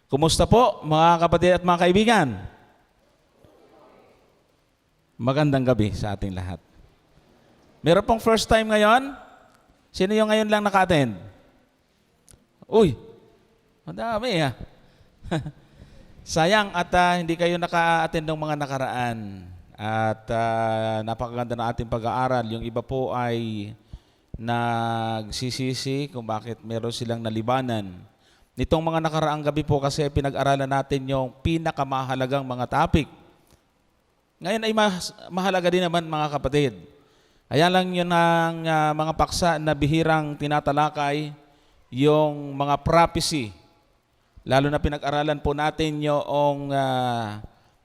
Kumusta po mga kapatid at mga kaibigan? Magandang gabi sa ating lahat. Meron pong first time ngayon? Sino yung ngayon lang naka-attend? Uy, madami ah. Sayang at hindi kayo naka-attend ng mga nakaraan. At napakaganda ng ating pag-aaral. Yung iba po ay nagsisisi kung bakit meron silang nalibanan. Nitong mga nakaraang gabi po kasi pinag-aralan natin yung pinakamahalagang mga topic. Ngayon ay mahalaga din naman mga kapatid. Ayan lang yun ang mga paksa na bihirang tinatalakay, yung mga prophecy. Lalo na pinag-aralan po natin yung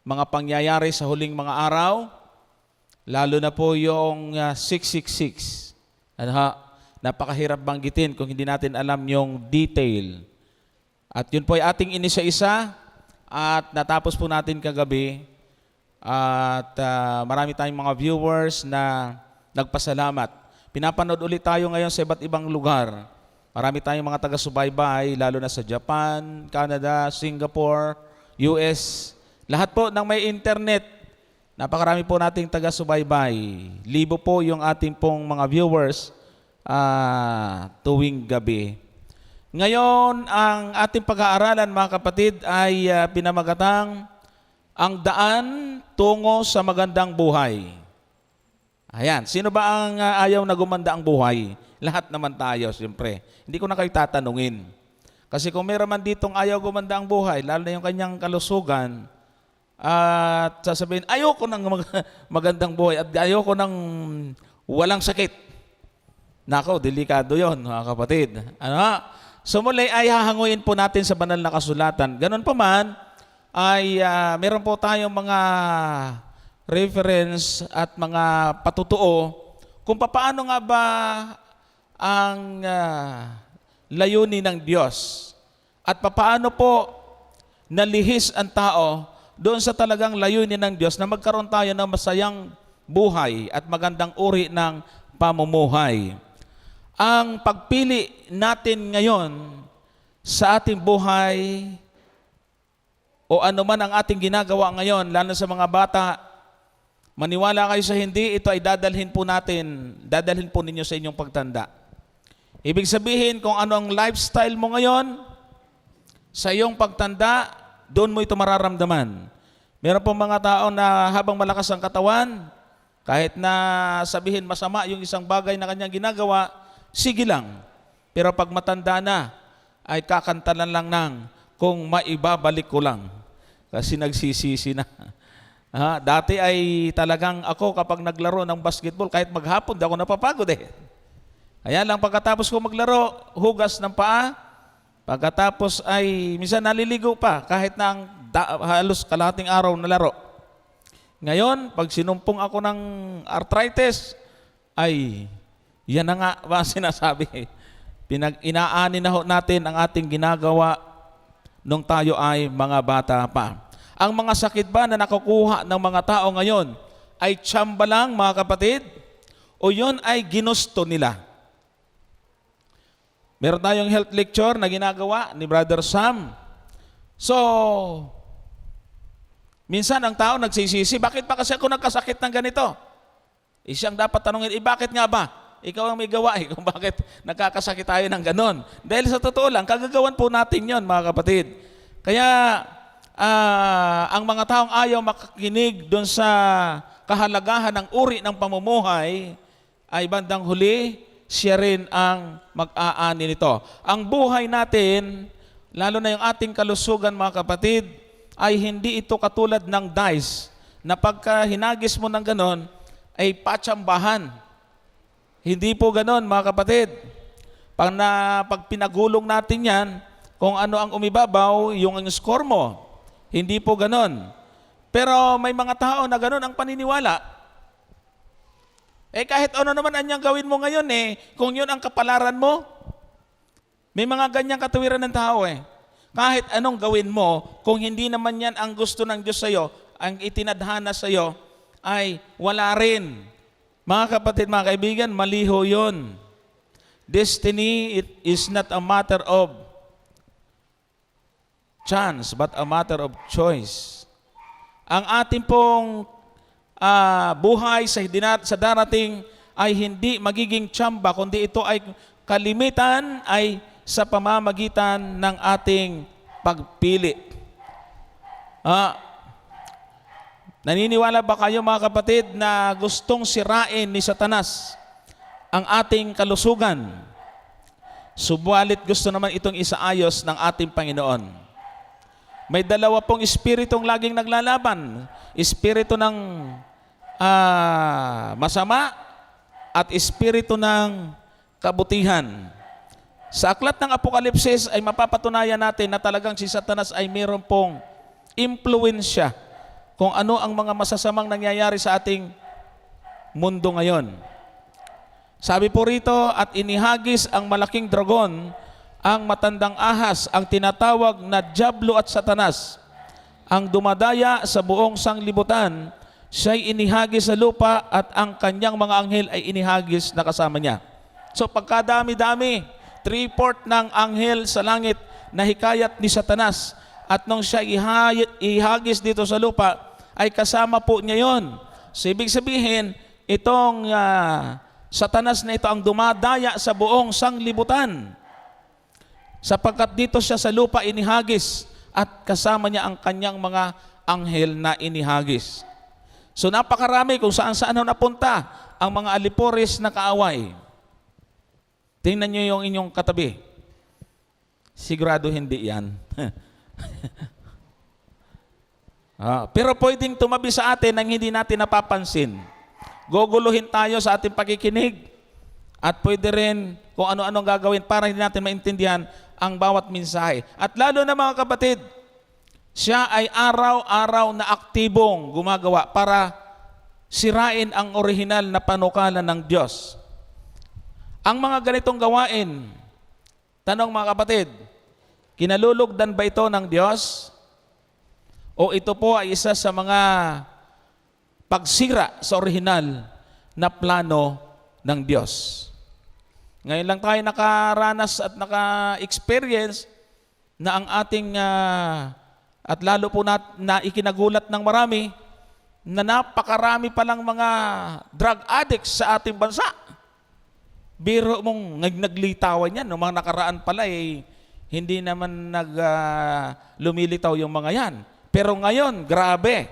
mga pangyayari sa huling mga araw. Lalo na po yung 666. Napakahirap banggitin kung hindi natin alam yung detail. At yun po ay ating inisa-isa at natapos po natin kagabi at marami tayong mga viewers na nagpasalamat. Pinapanood ulit tayo ngayon sa iba't ibang lugar. Marami tayong mga taga-subaybay, lalo na sa Japan, Canada, Singapore, US. Lahat po ng may internet, napakarami po nating taga-subaybay. Libo po yung ating pong mga viewers tuwing gabi. Ngayon, ang ating pag-aaralan mga kapatid ay pinamagatang ang daan tungo sa magandang buhay. Ayan, sino ba ang ayaw na gumanda ang buhay? Lahat naman tayo, siyempre. Hindi ko na kayo tatanungin. Kasi kung meron man ditong ayaw gumanda ang buhay, lalo na yung kanyang kalusugan, at sasabihin, ayoko ng magandang buhay at ayoko ng walang sakit. Nako, delikado yon mga kapatid. So muli ay hahanguin po natin sa banal na kasulatan. Ganun pa man, ay meron po tayong mga reference at mga patutuo kung paano nga ba ang layunin ng Diyos at paano po nalihis ang tao doon sa talagang layunin ng Diyos na magkaroon tayo ng masayang buhay at magandang uri ng pamumuhay. Ang pagpili natin ngayon sa ating buhay o anuman ang ating ginagawa ngayon, lalo sa mga bata, maniwala kayo sa hindi, ito ay dadalhin po ninyo sa inyong pagtanda. Ibig sabihin, kung ano ang lifestyle mo ngayon, sa iyong pagtanda, doon mo ito mararamdaman. Meron po mga tao na habang malakas ang katawan, kahit na sabihin masama yung isang bagay na kanyang ginagawa, sige lang. Pero pag matanda na, ay kakantalan lang ng kung maibabalik ko lang. Kasi nagsisisi na. Dati ay talagang ako kapag naglaro ng basketball, kahit maghapon, di ako napapagod eh. Kaya lang pagkatapos ko maglaro, hugas ng paa. Pagkatapos ay minsan naliligo pa kahit na halos kalahating araw na laro. Ngayon, pag sinumpong ako ng arthritis, ay yan na nga ba sinasabi. Inaani na natin ang ating ginagawa nung tayo ay mga bata pa. Ang mga sakit ba na nakukuha ng mga tao ngayon ay tsamba lang mga kapatid? O yun ay ginusto nila? Meron tayong health lecture na ginagawa ni Brother Sam. So, minsan ang tao nagsisisi, bakit pa kasi ako nagkasakit ng ganito? Siyang dapat tanungin, bakit nga ba? Ikaw ang may gawa kung bakit nakakasakit tayo ng ganon. Dahil sa totoo lang, kagagawan po natin yon mga kapatid. Kaya, ang mga taong ayaw makikinig doon sa kahalagahan ng uri ng pamumuhay, ay bandang huli, siya rin ang mag-aani nito. Ang buhay natin, lalo na yung ating kalusugan mga kapatid, ay hindi ito katulad ng dice, na pagka hinagis mo ng ganon, ay patsambahan. Hindi po ganon mga kapatid. Pag pinagulong natin yan, kung ano ang umibabaw, yung score mo. Hindi po ganon. Pero may mga tao na ganon ang paniniwala. Kahit ano naman anyang gawin mo ngayon kung yun ang kapalaran mo, may mga ganyang katuwiran ng tao Kahit anong gawin mo, kung hindi naman yan ang gusto ng Diyos sa'yo, ang itinadhana sa'yo, ay wala rin. Mga kapatid, mga kaibigan, maliho yun. Destiny is not a matter of chance but a matter of choice. Ang ating pong buhay sa darating ay hindi magiging tsamba, kundi ito ay kalimitan ay sa pamamagitan ng ating pagpili. Naniniwala ba kayo mga kapatid na gustong sirain ni Satanas ang ating kalusugan? Subalit gusto naman itong isaayos ng ating Panginoon. May dalawa pong espiritong laging naglalaban. Espiritu ng masama at espiritu ng kabutihan. Sa aklat ng Apokalipsis ay mapapatunayan natin na talagang si Satanas ay mayroon pong impluwensya kung ano ang mga masasamang nangyayari sa ating mundo ngayon. Sabi po rito, at inihagis ang malaking dragon, ang matandang ahas, ang tinatawag na Diablo at Satanas, ang dumadaya sa buong sanglibutan, siya'y inihagis sa lupa at ang kanyang mga anghel ay inihagis na kasama niya. So pagkadami-dami, 3/4 ng anghel sa langit na hikayat ni Satanas, at nung siya ihagis dito sa lupa, ay kasama po niya yon. So ibig sabihin, itong Satanas na ito ang dumadaya sa buong sanglibutan, sapagkat dito siya sa lupa inihagis at kasama niya ang kanyang mga anghel na inihagis. So napakarami kung saan-saan napunta ang mga aliporis na kaaway. Tingnan niyo yung inyong katabi. Sigurado hindi yan. Pero pwedeng tumabi sa atin nang hindi natin napapansin. Guguluhin tayo sa ating pakikinig at pwede rin kung ano-anong gagawin para hindi natin maintindihan ang bawat mensahe. At lalo na mga kapatid, siya ay araw-araw na aktibong gumagawa para sirain ang orihinal na panukala ng Diyos. Ang mga ganitong gawain, tanong mga kapatid, kinalulugdan ba ito ng Diyos? O ito po ay isa sa mga pagsira sa orihinal na plano ng Diyos? Ngayon lang tayo nakaranas at naka-experience na ang ating, at lalo po na ikinagulat ng marami, na napakarami palang mga drug addicts sa ating bansa. Biro mong naglitawan yan, no? Mga nakaraan pala hindi naman lumilitaw yung mga yan. Pero ngayon, grabe.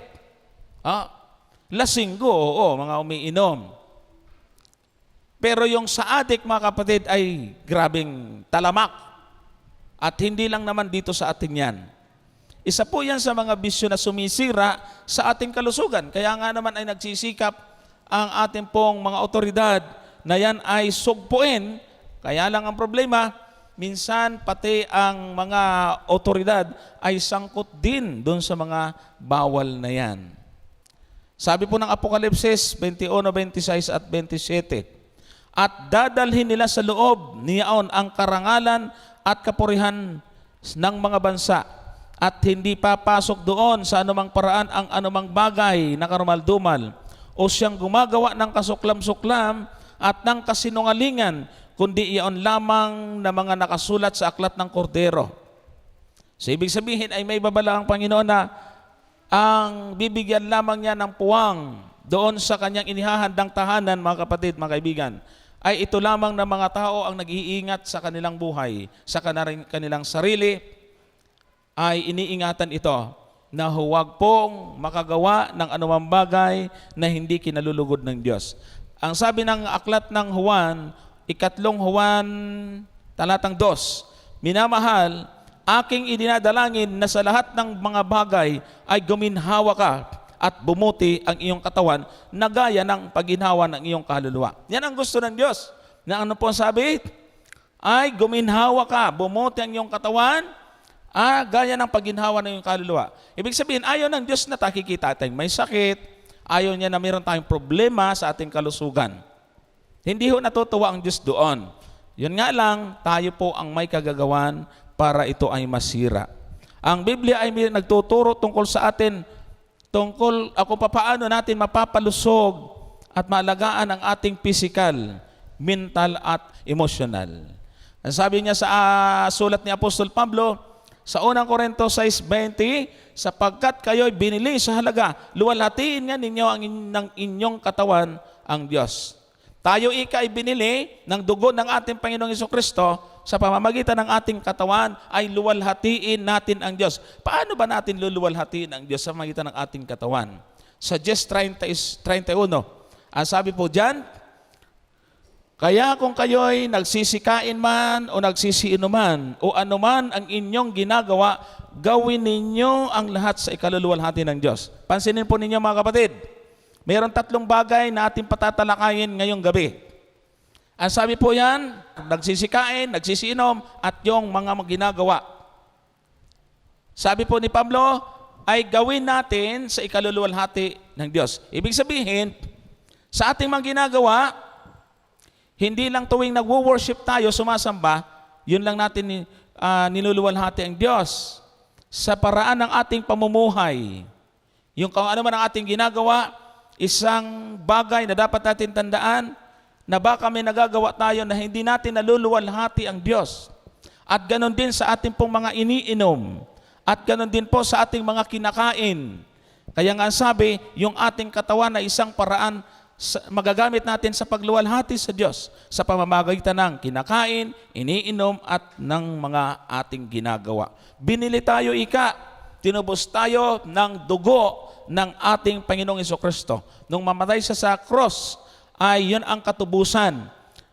Lasinggo, oo, mga umiinom. Pero yung sa addict, mga kapatid, ay grabing talamak. At hindi lang naman dito sa atin yan. Isa po yan sa mga bisyo na sumisira sa ating kalusugan. Kaya nga naman ay nagsisikap ang ating pong mga otoridad na yan ay sugpuin. Kaya lang ang problema, minsan pati ang mga otoridad ay sangkot din doon sa mga bawal na yan. Sabi po ng Apokalipsis 21:26 at 27, at dadalhin nila sa loob niyaon ang karangalan at kapurihan ng mga bansa, at hindi papasok doon sa anumang paraan ang anumang bagay na karumal-dumal o siyang gumagawa ng kasuklam-suklam at ng kasinungalingan, kundi iyon lamang na mga nakasulat sa aklat ng Kordero. So ibig sabihin ay may babala ang Panginoon na ang bibigyan lamang niya ng puwang doon sa kanyang inihahandang tahanan, mga kapatid, mga kaibigan, ay ito lamang na mga tao ang nag-iingat sa kanilang buhay, sa kanilang sarili, ay iniingatan ito na huwag pong makagawa ng anumang bagay na hindi kinalulugod ng Diyos. Ang sabi ng aklat ng Juan, 3 Juan, talatang 2, minamahal, aking idinadalangin na sa lahat ng mga bagay ay guminhawa ka at bumuti ang iyong katawan na gaya ng pagginhawa ng iyong kaluluwa. Yan ang gusto ng Diyos. Na ano po ang sabi? Ay guminhawa ka, bumuti ang iyong katawan, gaya ng pagginhawa ng iyong kaluluwa. Ibig sabihin, ayaw ng Diyos na takikita tayong may sakit, ayaw niya na mayroon tayong problema sa ating kalusugan. Hindi ho natutuwa ang Diyos doon. Yun nga lang, tayo po ang may kagagawan para ito ay masira. Ang Biblia ay may nagtuturo tungkol sa atin, tungkol ako paano natin mapapalusog at maalagaan ang ating physical, mental at emotional. Sabi niya sa sulat ni Apostol Pablo, Sa unang Korinto 6:20, sapagkat kayo'y binili sa halaga, luwalhatiin nga ninyo ng inyong katawan ang Diyos. Tayo ay binili ng dugo ng ating Panginoong Jesucristo, sa pamamagitan ng ating katawan ay luwalhatiin natin ang Diyos. Paano ba natin luluwalhatiin ang Diyos sa pamamagitan ng ating katawan? Sa Jes 30:31, ang sabi po diyan, kaya kung kayo'y nagsisikain man o nagsisiinuman o anuman ang inyong ginagawa, gawin ninyo ang lahat sa ikaluluwalhati ng Diyos. Pansinin po ninyo mga kapatid, mayroon 3 bagay na ating patatalakayin ngayong gabi. Ang sabi po yan, nagsisikain, nagsisiinom, at yung mga ginagawa. Sabi po ni Pablo, ay gawin natin sa ikaluluwalhati ng Diyos. Ibig sabihin, sa ating mga ginagawa, hindi lang tuwing nagwo-worship tayo, sumasamba, yun lang natin niluluwalhati ang Diyos. Sa paraan ng ating pamumuhay, yung kung ano man ang ating ginagawa, isang bagay na dapat natin tandaan, na baka may nagagawa tayo na hindi natin naluluwalhati ang Diyos. At ganon din sa ating pong mga iniinom. At ganon din po sa ating mga kinakain. Kaya nga sabi, yung ating katawan na isang paraan magagamit natin sa pagluwalhati sa Diyos sa pamamagitan ng kinakain, iniinom at ng mga ating ginagawa. Binili tayo tinubos tayo ng dugo ng ating Panginoong Jesucristo. Nung mamatay siya sa cross, ay yun ang katubusan.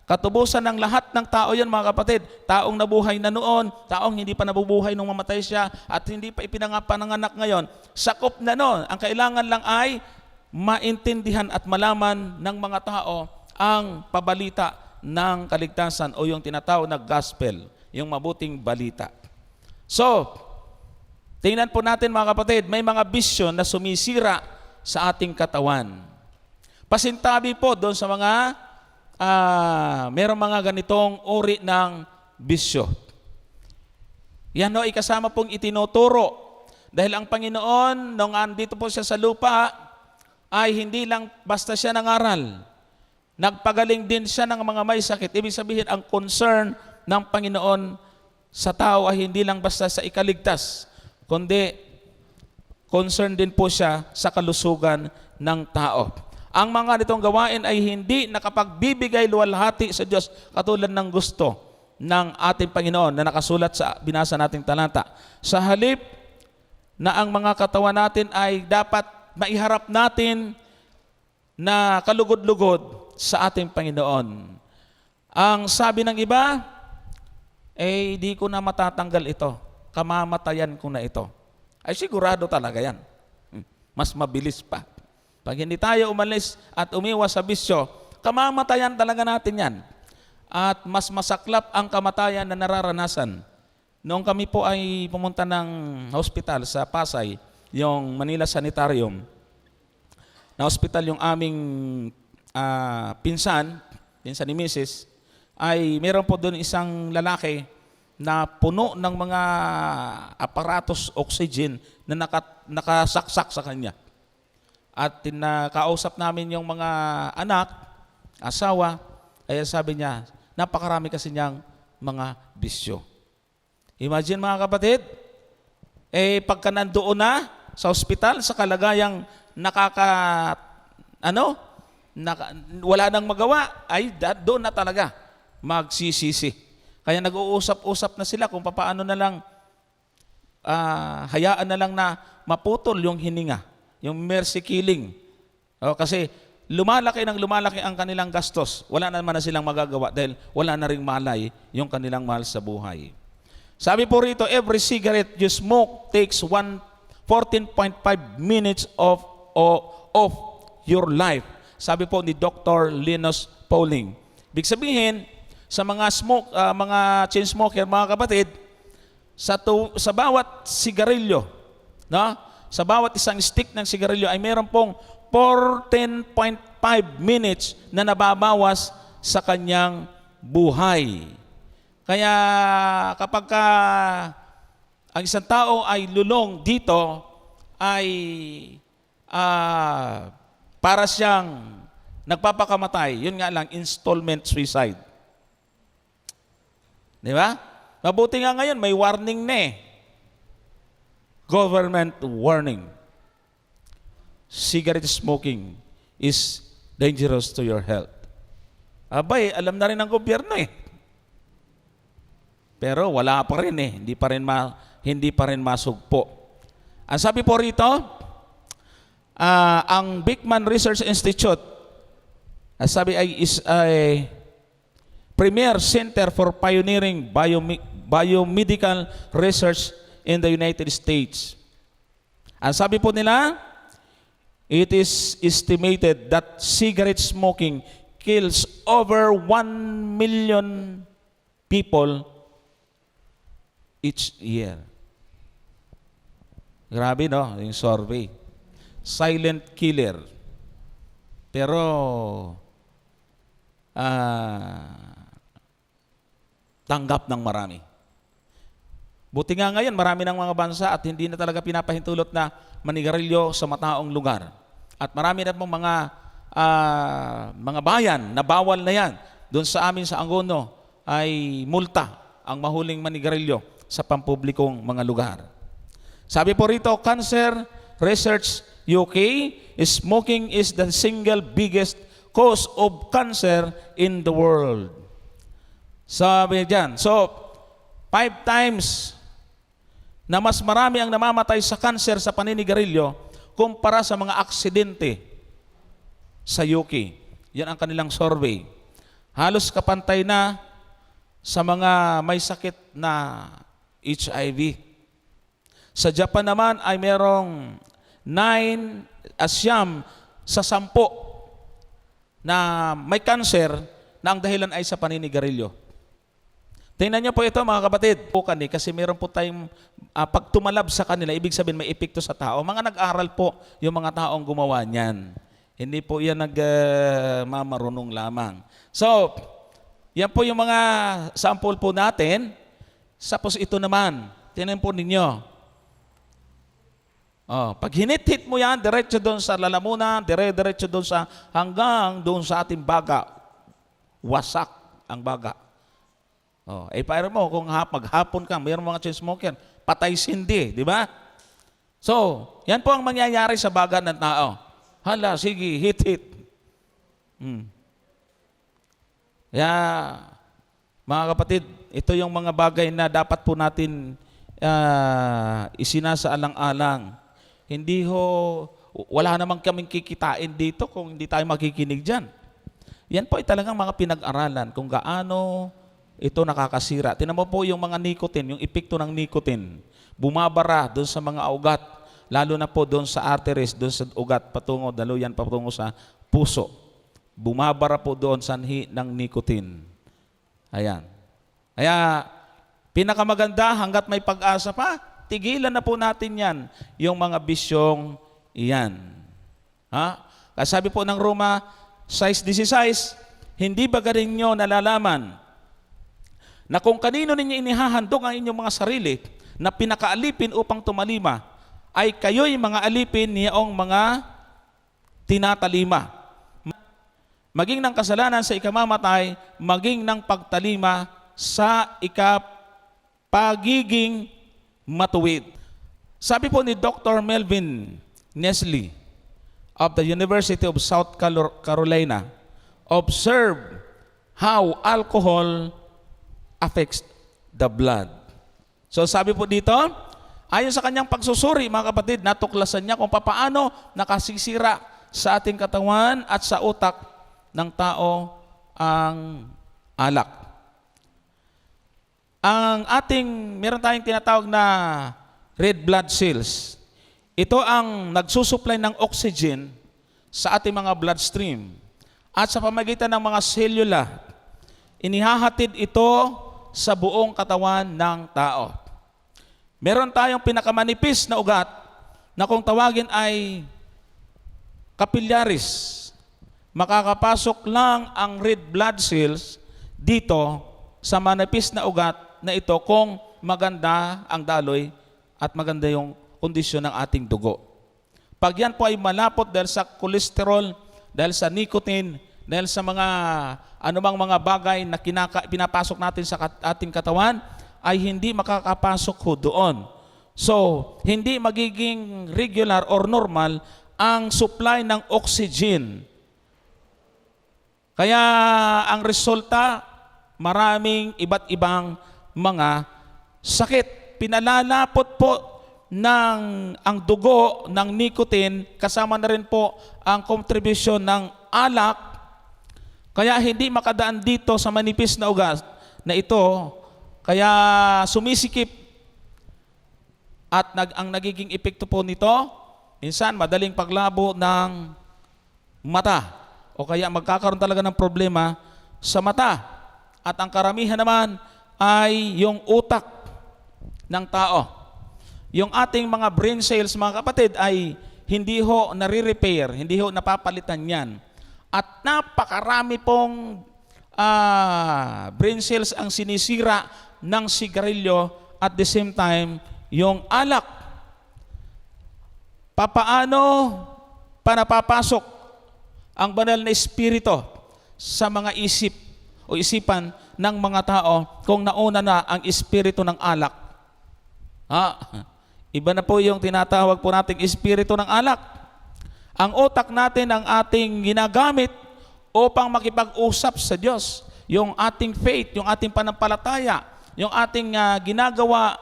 Katubusan ng lahat ng tao yan mga kapatid. Taong nabuhay na noon, taong hindi pa nabubuhay nung mamatay siya, at hindi pa ipinanganak ngayon. Sakop na noon. Ang kailangan lang ay maintindihan at malaman ng mga tao ang pabalita ng kaligtasan o yung tinatawag na gospel, yung mabuting balita. So, tingnan po natin mga kapatid, may mga bisyo na sumisira sa ating katawan. Pasintabi po doon sa mga merong mga ganitong uri ng bisyo. Yan o, ikasama pong itinuturo. Dahil ang Panginoon, nung andito po siya sa lupa, ay hindi lang basta siya nangaral. Nagpagaling din siya ng mga may sakit. Ibig sabihin, ang concern ng Panginoon sa tao ay hindi lang basta sa ikaligtas, kundi concern din po siya sa kalusugan ng tao. Ang mga nitong gawain ay hindi nakapagbibigay luwalhati sa Diyos katulad ng gusto ng ating Panginoon na nakasulat sa binasa nating talata. Sa halip na ang mga katawan natin ay dapat maiharap natin na kalugod-lugod sa ating Panginoon. Ang sabi ng iba, di ko na matatanggal ito. Kamamatayan ko na ito. Ay sigurado talaga yan. Mas mabilis pa. Pag hindi tayo umalis at umiwas sa bisyo, kamamatayan talaga natin yan. At mas masaklap ang kamatayan na nararanasan. Noong kami po ay pumunta ng hospital sa Pasay, yung Manila Sanitarium, na hospital yung aming pinsan ni Mrs., ay meron po doon isang lalaki na puno ng mga aparatos oxygen na nakasaksak sa kanya. At kausap namin yung mga anak, asawa, ay sabi niya, napakarami kasi niyang mga bisyo. Imagine mga kapatid, pagka nandoon na sa ospital, sa kalagayang wala nang magawa, ay doon na talaga magsisisi. Kaya nag-uusap-usap na sila kung paano na lang, hayaan na lang na maputol yung hininga. Yung mercy killing. Kasi lumalaki ang kanilang gastos. Wala naman na silang magagawa dahil wala na ring malay yung kanilang mahal sa buhay. Sabi po rito, every cigarette you smoke takes 14.5 minutes of your life. Sabi po ni Dr. Linus Pauling. Ibig sabihin, sa mga chain smoker, mga kapatid, sa bawat sigarilyo, no? Sa bawat isang stick ng sigarilyo ay meron pong 14.5 minutes na nababawas sa kanyang buhay. Kaya kapag ang isang tao ay lulong dito, ay para siyang nagpapakamatay. Yun nga lang, installment suicide. Di ba? Mabuti nga ngayon, may warning na government warning. Cigarette smoking is dangerous to your health. Abay, alam na rin ng gobyerno eh. Pero wala pa rin eh, hindi pa rin masugpo. Ang sabi po rito, ang Beekman Research Institute, sabi ay is a premier center for pioneering biomedical research in the United States. Ang sabi po nila, it is estimated that cigarette smoking kills over 1 million people each year. Grabe, no? Yung survey. Silent killer. Pero, tanggap ng marami. Buti nga ngayon, marami ng mga bansa at hindi na talaga pinapahintulot na manigarilyo sa mataong lugar. At marami na pong mga bayan na bawal na yan. Doon sa amin sa Angono ay multa ang mahuling manigarilyo sa pampublikong mga lugar. Sabi po rito, Cancer Research UK, smoking is the single biggest cause of cancer in the world. Sabi dyan, so 5 times na mas marami ang namamatay sa cancer sa paninigarilyo kumpara sa mga aksidente sa UK. Yan ang kanilang survey. Halos kapantay na sa mga may sakit na HIV. Sa Japan naman ay merong 9 sa 10 na may cancer na ang dahilan ay sa paninigarilyo. Tingnan niyo po ito mga kapatid. Kasi meron po tayong pag tumalab sa kanila, ibig sabihin may epekto sa tao. Mga nag-aral po yung mga taong gumawa niyan. Hindi po yan nagmamarunong lamang. So, yan po yung mga sample po natin. Tapos ito naman, tingnan po ninyo. Pag hinit-hit mo yan, diretso doon sa lalamunan, diretso doon sa hanggang doon sa ating baga. Wasak ang baga. Paano mo kung maghapon ka, mayroong mga chain smoker, patay sindi, di ba? So, yan po ang mangyayari sa baga ng tao. Hala, sige, hit. Mga kapatid, ito yung mga bagay na dapat po natin isinasaalang-alang. Wala namang kaming kikitain dito kung hindi tayo makikinig dyan. Yan po ay talagang mga pinag-aralan kung gaano ito nakakasira. Tingnan mo po yung mga nicotine, yung epekto ng nicotine. Bumabara doon sa mga ugat, lalo na po doon sa arteries, doon sa ugat patungo, daluyan patungo sa puso. Bumabara po doon sanhi ng nicotine. Ayan. Kaya, pinakamaganda hanggat may pag-asa pa, tigilan na po natin yan, yung mga bisyong iyan. Kasi sabi po ng Roma 6:16, hindi ba galing nyo nalalaman na kung kanino ninyo inihahandog ang inyong mga sarili na pinakaalipin upang tumalima, ay kayo'y mga alipin niyong mga tinatalima. Maging ng kasalanan sa ikamamatay, maging ng pagtalima sa ikapagiging matuwid. Sabi po ni Dr. Melvin Nestle of the University of South Carolina, observe how alcohol affects the blood. So sabi po dito, ayon sa kanyang pagsusuri, mga kapatid, natuklasan niya kung paano nakasisira sa ating katawan at sa utak ng tao ang alak. Meron tayong tinatawag na red blood cells. Ito ang nagsusupply ng oxygen sa ating mga bloodstream. At sa pamagitan ng mga selula, inihahatid ito sa buong katawan ng tao. Meron tayong pinakamanipis na ugat na kung tawagin ay capillaries. Makakapasok lang ang red blood cells dito sa manipis na ugat na ito kung maganda ang daloy at maganda yung kondisyon ng ating dugo. Pag yan po ay malapot dahil sa cholesterol, dahil sa nicotine, dahil sa mga anumang mga bagay na pinapasok natin sa ating katawan, ay hindi makakapasok ho doon So, hindi magiging regular or normal ang supply ng oxygen. Kaya ang resulta, maraming iba't ibang mga sakit. Pinalalapot po ng ang dugo ng nicotine, kasama na rin po ang contribution ng alak. Kaya hindi makadaan dito sa manipis na ugat na ito. Kaya sumisikip at ang nagiging epekto po nito, minsan madaling paglabo ng mata o kaya magkakaroon talaga ng problema sa mata. At ang karamihan naman ay yung utak ng tao. Yung ating mga brain cells, mga kapatid, ay hindi ho nare-repair, hindi ho napapalitan yan. At napakarami pong brain cells ang sinisira ng sigarilyo at the same time yung alak. Papaano para papasok ang banal na espiritu sa mga isip o isipan ng mga tao kung nauna na ang espiritu ng alak? Iba na po yung tinatawag po nating espiritu ng alak. Ang utak natin ang ating ginagamit upang makipag-usap sa Diyos. Yung ating faith, yung ating panampalataya, yung ating ginagawa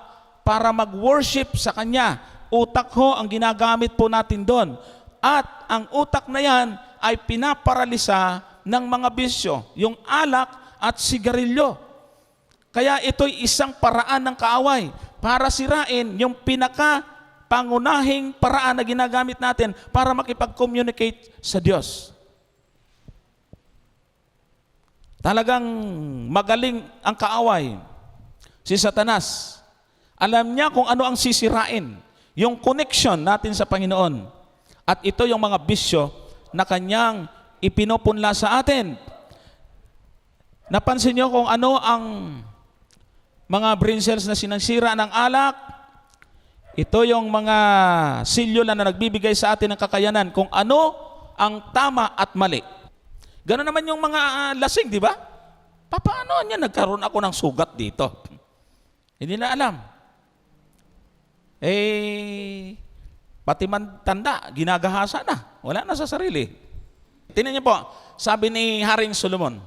para mag-worship sa Kanya. Utak ho ang ginagamit po natin doon. At ang utak na yan ay pinaparalisa ng mga bisyo, yung alak at sigarilyo. Kaya ito'y isang paraan ng kaaway para sirain yung pangunahing paraan na ginagamit natin para makipag-communicate sa Diyos. Talagang magaling ang kaaway. Si Satanas, alam niya kung ano ang sisirain, yung connection natin sa Panginoon. At ito yung mga bisyo na kanyang ipinopunla sa atin. Napansin niyo kung ano ang mga brain cells na sinasira ng alak? Ito yung mga selula na nagbibigay sa atin ng kakayanan kung ano ang tama at mali. Ganoon naman yung mga lasing, di ba? Paano niya nagkaroon ako ng sugat dito? Hindi na alam. Pati man tanda, ginagahasa na. Wala na sa sarili. Tingnan niyo po, sabi ni Haring Solomon,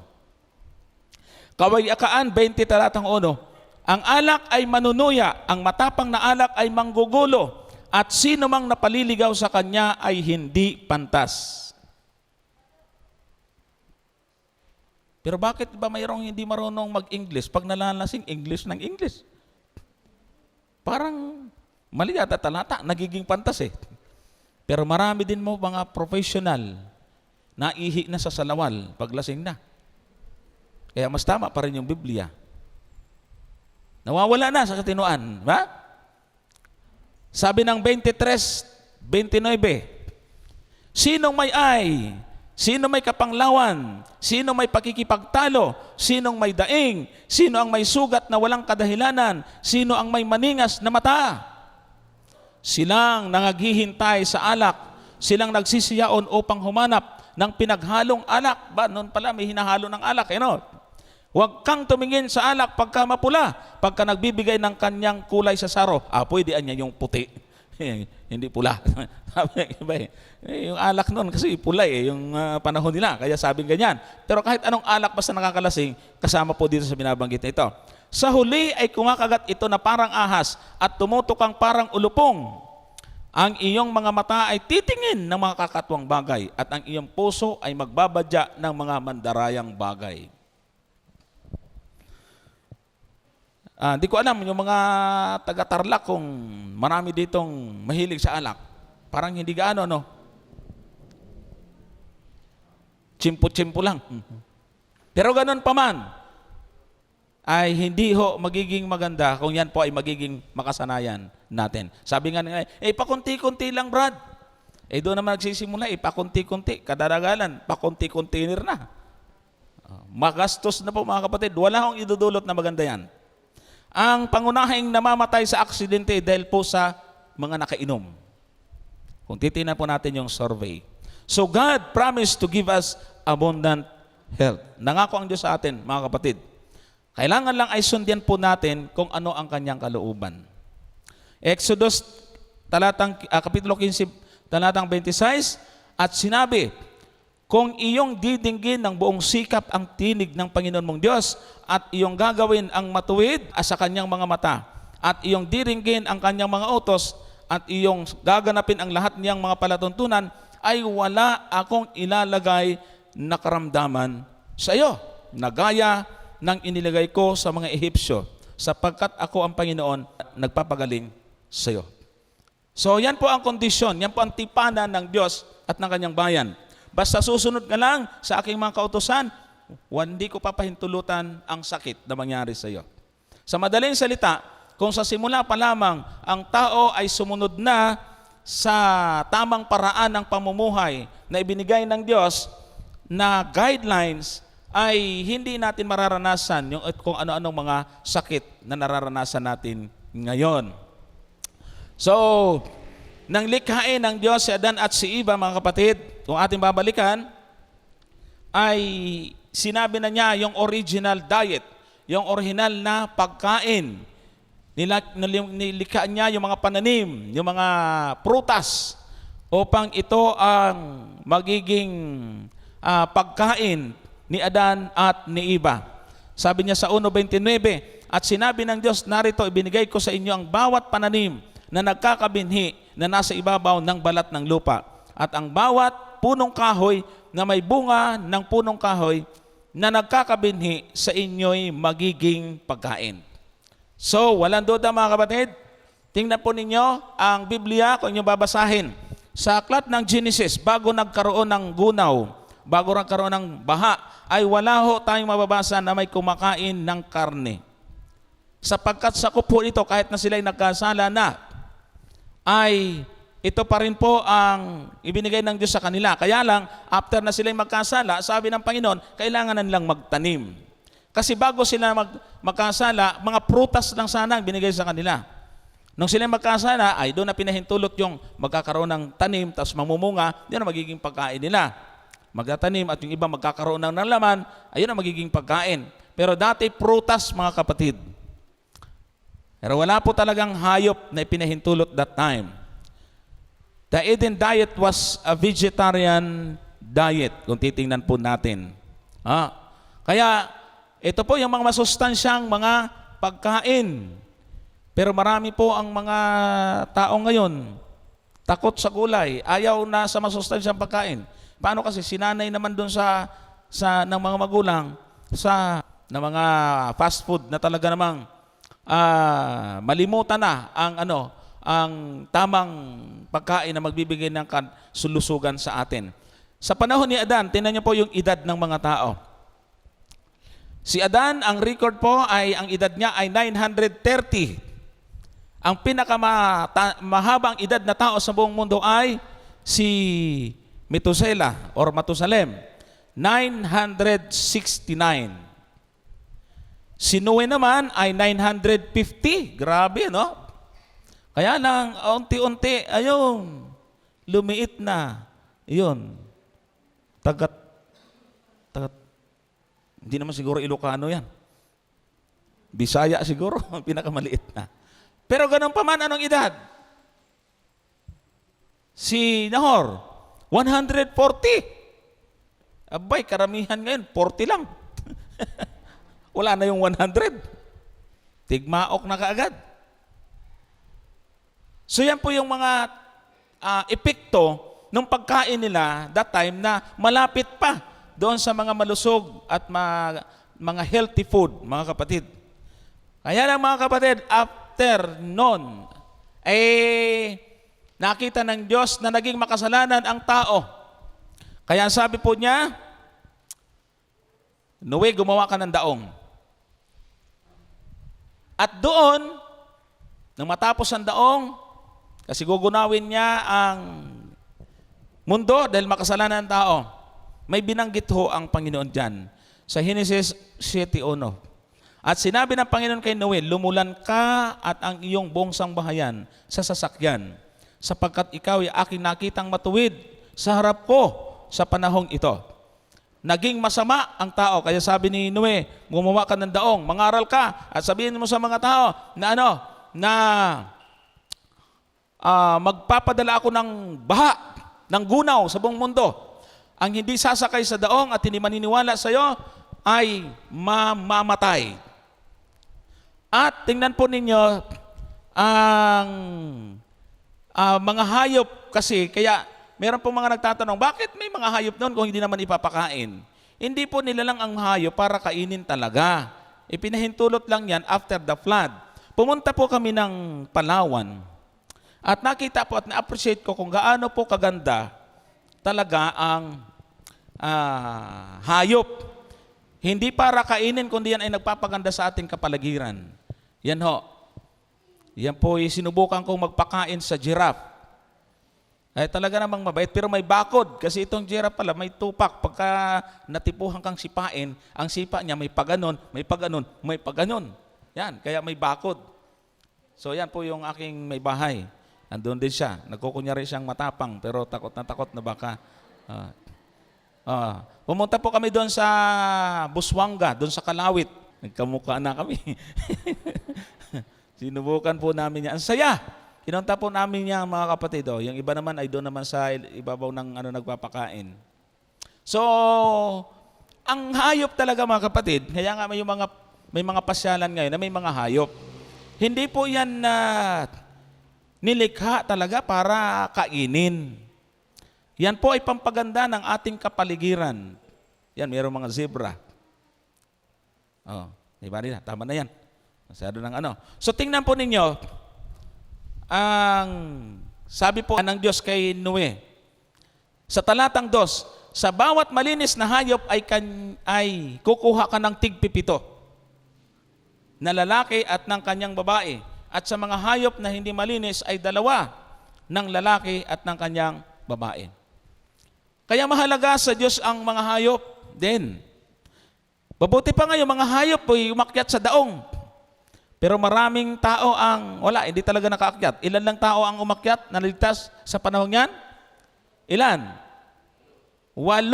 Kawikaan 20 talatang 1, ang alak ay manunuya, ang matapang na alak ay manggugulo, at sino mang napaliligaw sa kanya ay hindi pantas. Pero bakit ba mayroong hindi marunong mag-English pag nalalasing English ng English? Parang mali yata talata, nagiging pantas eh. Pero marami din mo mga professional na ihi na sa salawal paglasing na. Kaya mas tama pa rin yung Biblia. Nawawala na sa katinuan. Ba? Sabi ng 23:29, sinong may kapanglawan, sino may pakikipagtalo, sinong may daing, sino ang may sugat na walang kadahilanan, sino ang may maningas na mata. Silang nangaghihintay sa alak, silang nagsisiyaon upang humanap ng pinaghalong alak. Ba, noon pala may hinahalo ng alak, Huwag kang tumingin sa alak pagka mapula, pagka nagbibigay ng kanyang kulay sa saro. Pwede niya yung puti, hindi pula. Yung alak noon kasi pula yung panahon nila, kaya sabing ganyan. Pero kahit anong alak basta nakakalasing, kasama po dito sa binabanggit na ito. Sa huli ay kumakagat ito na parang ahas at tumutokang parang ulupong. Ang iyong mga mata ay titingin ng mga kakatwang bagay at ang iyong puso ay magbabadya ng mga mandarayang bagay. Di ko alam, yung mga taga-Tarlac kung marami ditong mahilig sa alak. Parang hindi gaano, no? Chimpo-chimpo lang. Pero ganun pa man, ay hindi ho magiging maganda kung yan po ay magiging makasanayan natin. Sabi nga nila, pakunti-kunti lang, Brad. Doon naman nagsisimula, pakunti-kunti, kadadagalan, pakunti-kuntinir na. Magastos na po mga kapatid. Wala akong idudulot na maganda yan. Ang pangunahing namamatay sa aksidente dahil po sa mga nakainom. Kung titingnan po natin yung survey. So God promised to give us abundant health. Nangako ang Diyos sa atin, mga kapatid. Kailangan lang ay sundan po natin kung ano ang kanyang kalooban. Exodus Kapitulo 15, talatang 26, at sinabi, kung iyong didinggin ng buong sikap ang tinig ng Panginoon mong Diyos at iyong gagawin ang matuwid sa kanyang mga mata at iyong diringgin ang kanyang mga utos at iyong gaganapin ang lahat niyang mga palatuntunan, ay wala akong ilalagay na karamdaman sa iyo na gaya ng inilagay ko sa mga Ehipsyo, sapagkat ako ang Panginoon nagpapagaling sa iyo. So yan po ang kondisyon, yan po ang tipanan ng Diyos at ng kanyang bayan. Basta susunod ka lang sa aking mga kautusan, hindi ko papahintulutan ang sakit na mangyari sa iyo. Sa madaling salita, kung sa simula pa lamang ang tao ay sumunod na sa tamang paraan ng pamumuhay na ibinigay ng Diyos na guidelines, ay hindi natin mararanasan yung kung ano-anong mga sakit na nararanasan natin ngayon. So, nang likhain ng Diyos si Adan at si Eva, mga kapatid, kung ating babalikan, ay sinabi na niya yung original diet, yung original na pagkain. Nilikha niya yung mga pananim, yung mga prutas, upang ito ang magiging pagkain ni Adan at ni Eva. Sabi niya sa 1:29, at sinabi ng Diyos, narito ibinigay ko sa inyo ang bawat pananim na nagkakabinhi na nasa ibabaw ng balat ng lupa, at ang bawat punong kahoy na may bunga ng punong kahoy na nagkakabinhi sa inyo'y magiging pagkain. So, walang duda mga kapatid, tingnan po ninyo ang Biblia kung inyo babasahin. Sa aklat ng Genesis, bago nagkaroon ng gunaw, bago nagkaroon ng baha, ay wala ho tayong mababasa na may kumakain ng karne. Sapagkat sa kupo ito, kahit na sila'y nagkasala na, ay ito pa rin po ang ibinigay ng Diyos sa kanila. Kaya lang, after na sila'y magkasala, sabi ng Panginoon, kailangan na nilang magtanim. Kasi bago sila magkasala, mga prutas lang sana ang binigay sa kanila. Nung sila'y magkasala, ay doon na pinahintulot yung magkakaroon ng tanim, tapos mamumunga, yun ang magiging pagkain nila. Magtatanim at yung iba magkakaroon ng laman, ayun ang magiging pagkain. Pero dati prutas, mga kapatid. Pero wala po talagang hayop na ipinahintulot that time. The Eden diet was a vegetarian diet, kung titingnan po natin. Kaya ito po yung mga masustansyang mga pagkain. Pero marami po ang mga tao ngayon, takot sa gulay, ayaw na sa masustansyang pagkain. Paano kasi sinanay naman doon ng mga magulang ng mga fast food na talaga namang malimutan na ang tamang pagkain na magbibigay ng sulusugan sa atin. Sa panahon ni Adan, tingnan niyo po yung edad ng mga tao. Si Adan, ang record po ay ang edad niya ay 930. Ang pinakamahabang edad na tao sa buong mundo ay si Methuselah or Matusalem, 969. Si Noe naman ay 950. Grabe, no? Kaya lang, unti-unti, ayun, lumiit na. Yun. Hindi naman siguro Ilocano yan. Bisaya siguro, pinakamaliit na. Pero ganun pa man, anong edad? Si Nahor, 140. Abay, karamihan ngayon, 40 lang. Wala na yung 100. Tigmaok na kaagad. So yan po yung mga epekto ng pagkain nila that time na malapit pa doon sa mga malusog at mga healthy food, mga kapatid. Kaya lang mga kapatid, after noon, nakita ng Diyos na naging makasalanan ang tao. Kaya sabi po niya, Noe, gumawa ka ng daong. At doon, nang matapos ang daong, kasi gugunawin niya ang mundo dahil makasalanan ng tao, may binanggit ho ang Panginoon dyan sa Genesis 7:1. At sinabi ng Panginoon kay Noe, lumulan ka at ang iyong buong sangbahayan sa sasakyan, sapagkat ikaw ay aking nakitang matuwid sa harap ko sa panahong ito. Naging masama ang tao, kaya sabi ni Noe, gumawa ka ng daong, mangaral ka, at sabihin mo sa mga tao na magpapadala ako ng baha, ng gunaw sa buong mundo. Ang hindi sasakay sa daong at hindi maniniwala sa iyo ay mamamatay. At tingnan po ninyo, ang mga hayop kasi, kaya meron po mga nagtatanong, bakit may mga hayop noon kung hindi naman ipapakain? Hindi po nila lang ang hayop para kainin talaga. Ipinahintulot lang yan after the flood. Pumunta po kami ng Palawan at nakita po at na-appreciate ko kung gaano po kaganda talaga ang hayop. Hindi para kainin, kundi yan ay nagpapaganda sa ating kapaligiran. Yan ho. Yan po, sinubukan kong magpakain sa giraffe. Ay talaga namang mabait, pero may bakod. Kasi itong giraffe pala, may tupak. Pagka natipuhan kang sipain, ang sipa niya may paganon, may paganon, may paganon. Yan, kaya may bakod. So yan po yung aking may bahay. Andun din siya. Nagkukunyari siyang matapang, pero takot na baka. Pumunta po kami doon sa Busuanga, doon sa Kalawit. Nagkamukha na kami. Sinubukan po namin yan. Ang saya! Kinunta po namin niya mga kapatid. Yung iba naman ay doon naman sa ibabaw ng nagpapakain. So, ang hayop talaga mga kapatid, kaya nga may mga pasyalan ngayon na may mga hayop. Hindi po yan nilikha talaga para kainin. Yan po ay pampaganda ng ating kapaligiran. Yan, mayroong mga zebra. Diba nila? Tama na yan. Masyado ng So tingnan po ninyo, ang sabi po ng Diyos kay Noe, sa talatang 2, sa bawat malinis na hayop ay kukuha ka ng tig-7 na lalaki at ng kanyang babae. At sa mga hayop na hindi malinis ay 2 ng lalaki at ng kanyang babae. Kaya mahalaga sa Diyos ang mga hayop din. Mabuti pa ngayon, mga hayop ay umakyat sa daong. Pero maraming tao hindi talaga nakaakyat. Ilan lang tao ang umakyat, naligtas sa panahon yan? Ilan? 8.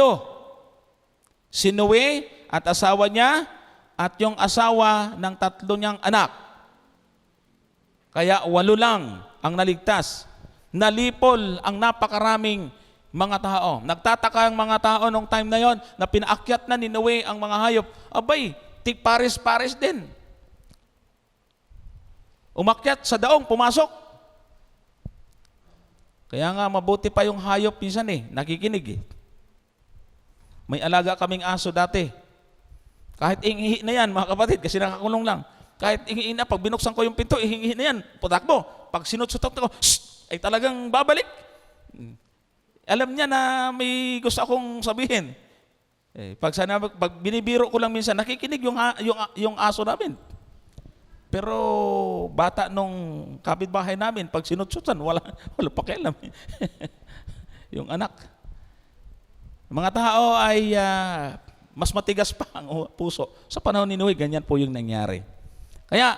Si Noe at asawa niya at yung asawa ng 3 niyang anak. Kaya 8 lang ang naligtas. Nalipol ang napakaraming mga tao. Nagtataka ang mga tao nung time na yon na pinaakyat na ni Noe ang mga hayop. Abay, tig-pares-pares din. Umakyat sa daong, pumasok. Kaya nga mabuti pa yung hayop minsan nakikinig May alaga kaming aso dati. Kahit ingihi na yan mga kapatid, kasi nakakulong lang. Kahit ingihi na, pag binuksan ko yung pinto, ingihi na yan, putakbo. Pag sinutsutot ko, ay talagang babalik. Alam niya na may gusto akong sabihin. Pag binibiro ko lang minsan, nakikinig yung aso namin. Pero bata nung kapitbahay namin, pag sinutsutan, wala pakialam. Yung anak. Mga tao ay mas matigas pa ang puso. Sa panahon ni Noe, ganyan po yung nangyari. Kaya,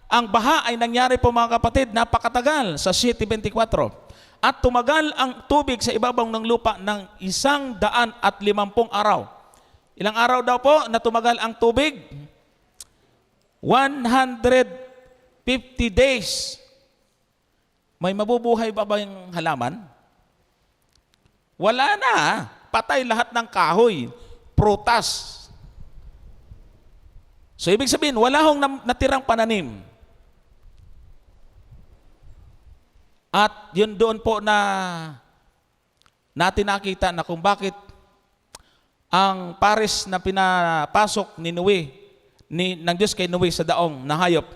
ang baha ay nangyari po mga kapatid, napakatagal sa 7:24. At tumagal ang tubig sa ibabaw ng lupa ng 150 araw. Ilang araw daw po na tumagal ang tubig? 150 days. May mabubuhay ba yung halaman? Wala na. Patay lahat ng kahoy, prutas. So ibig sabihin, wala hong natirang pananim. At yun doon po na natin nakita na kung bakit ang pares na pinapasok ni Noe, ng Diyos kay Noe sa daong na hayop,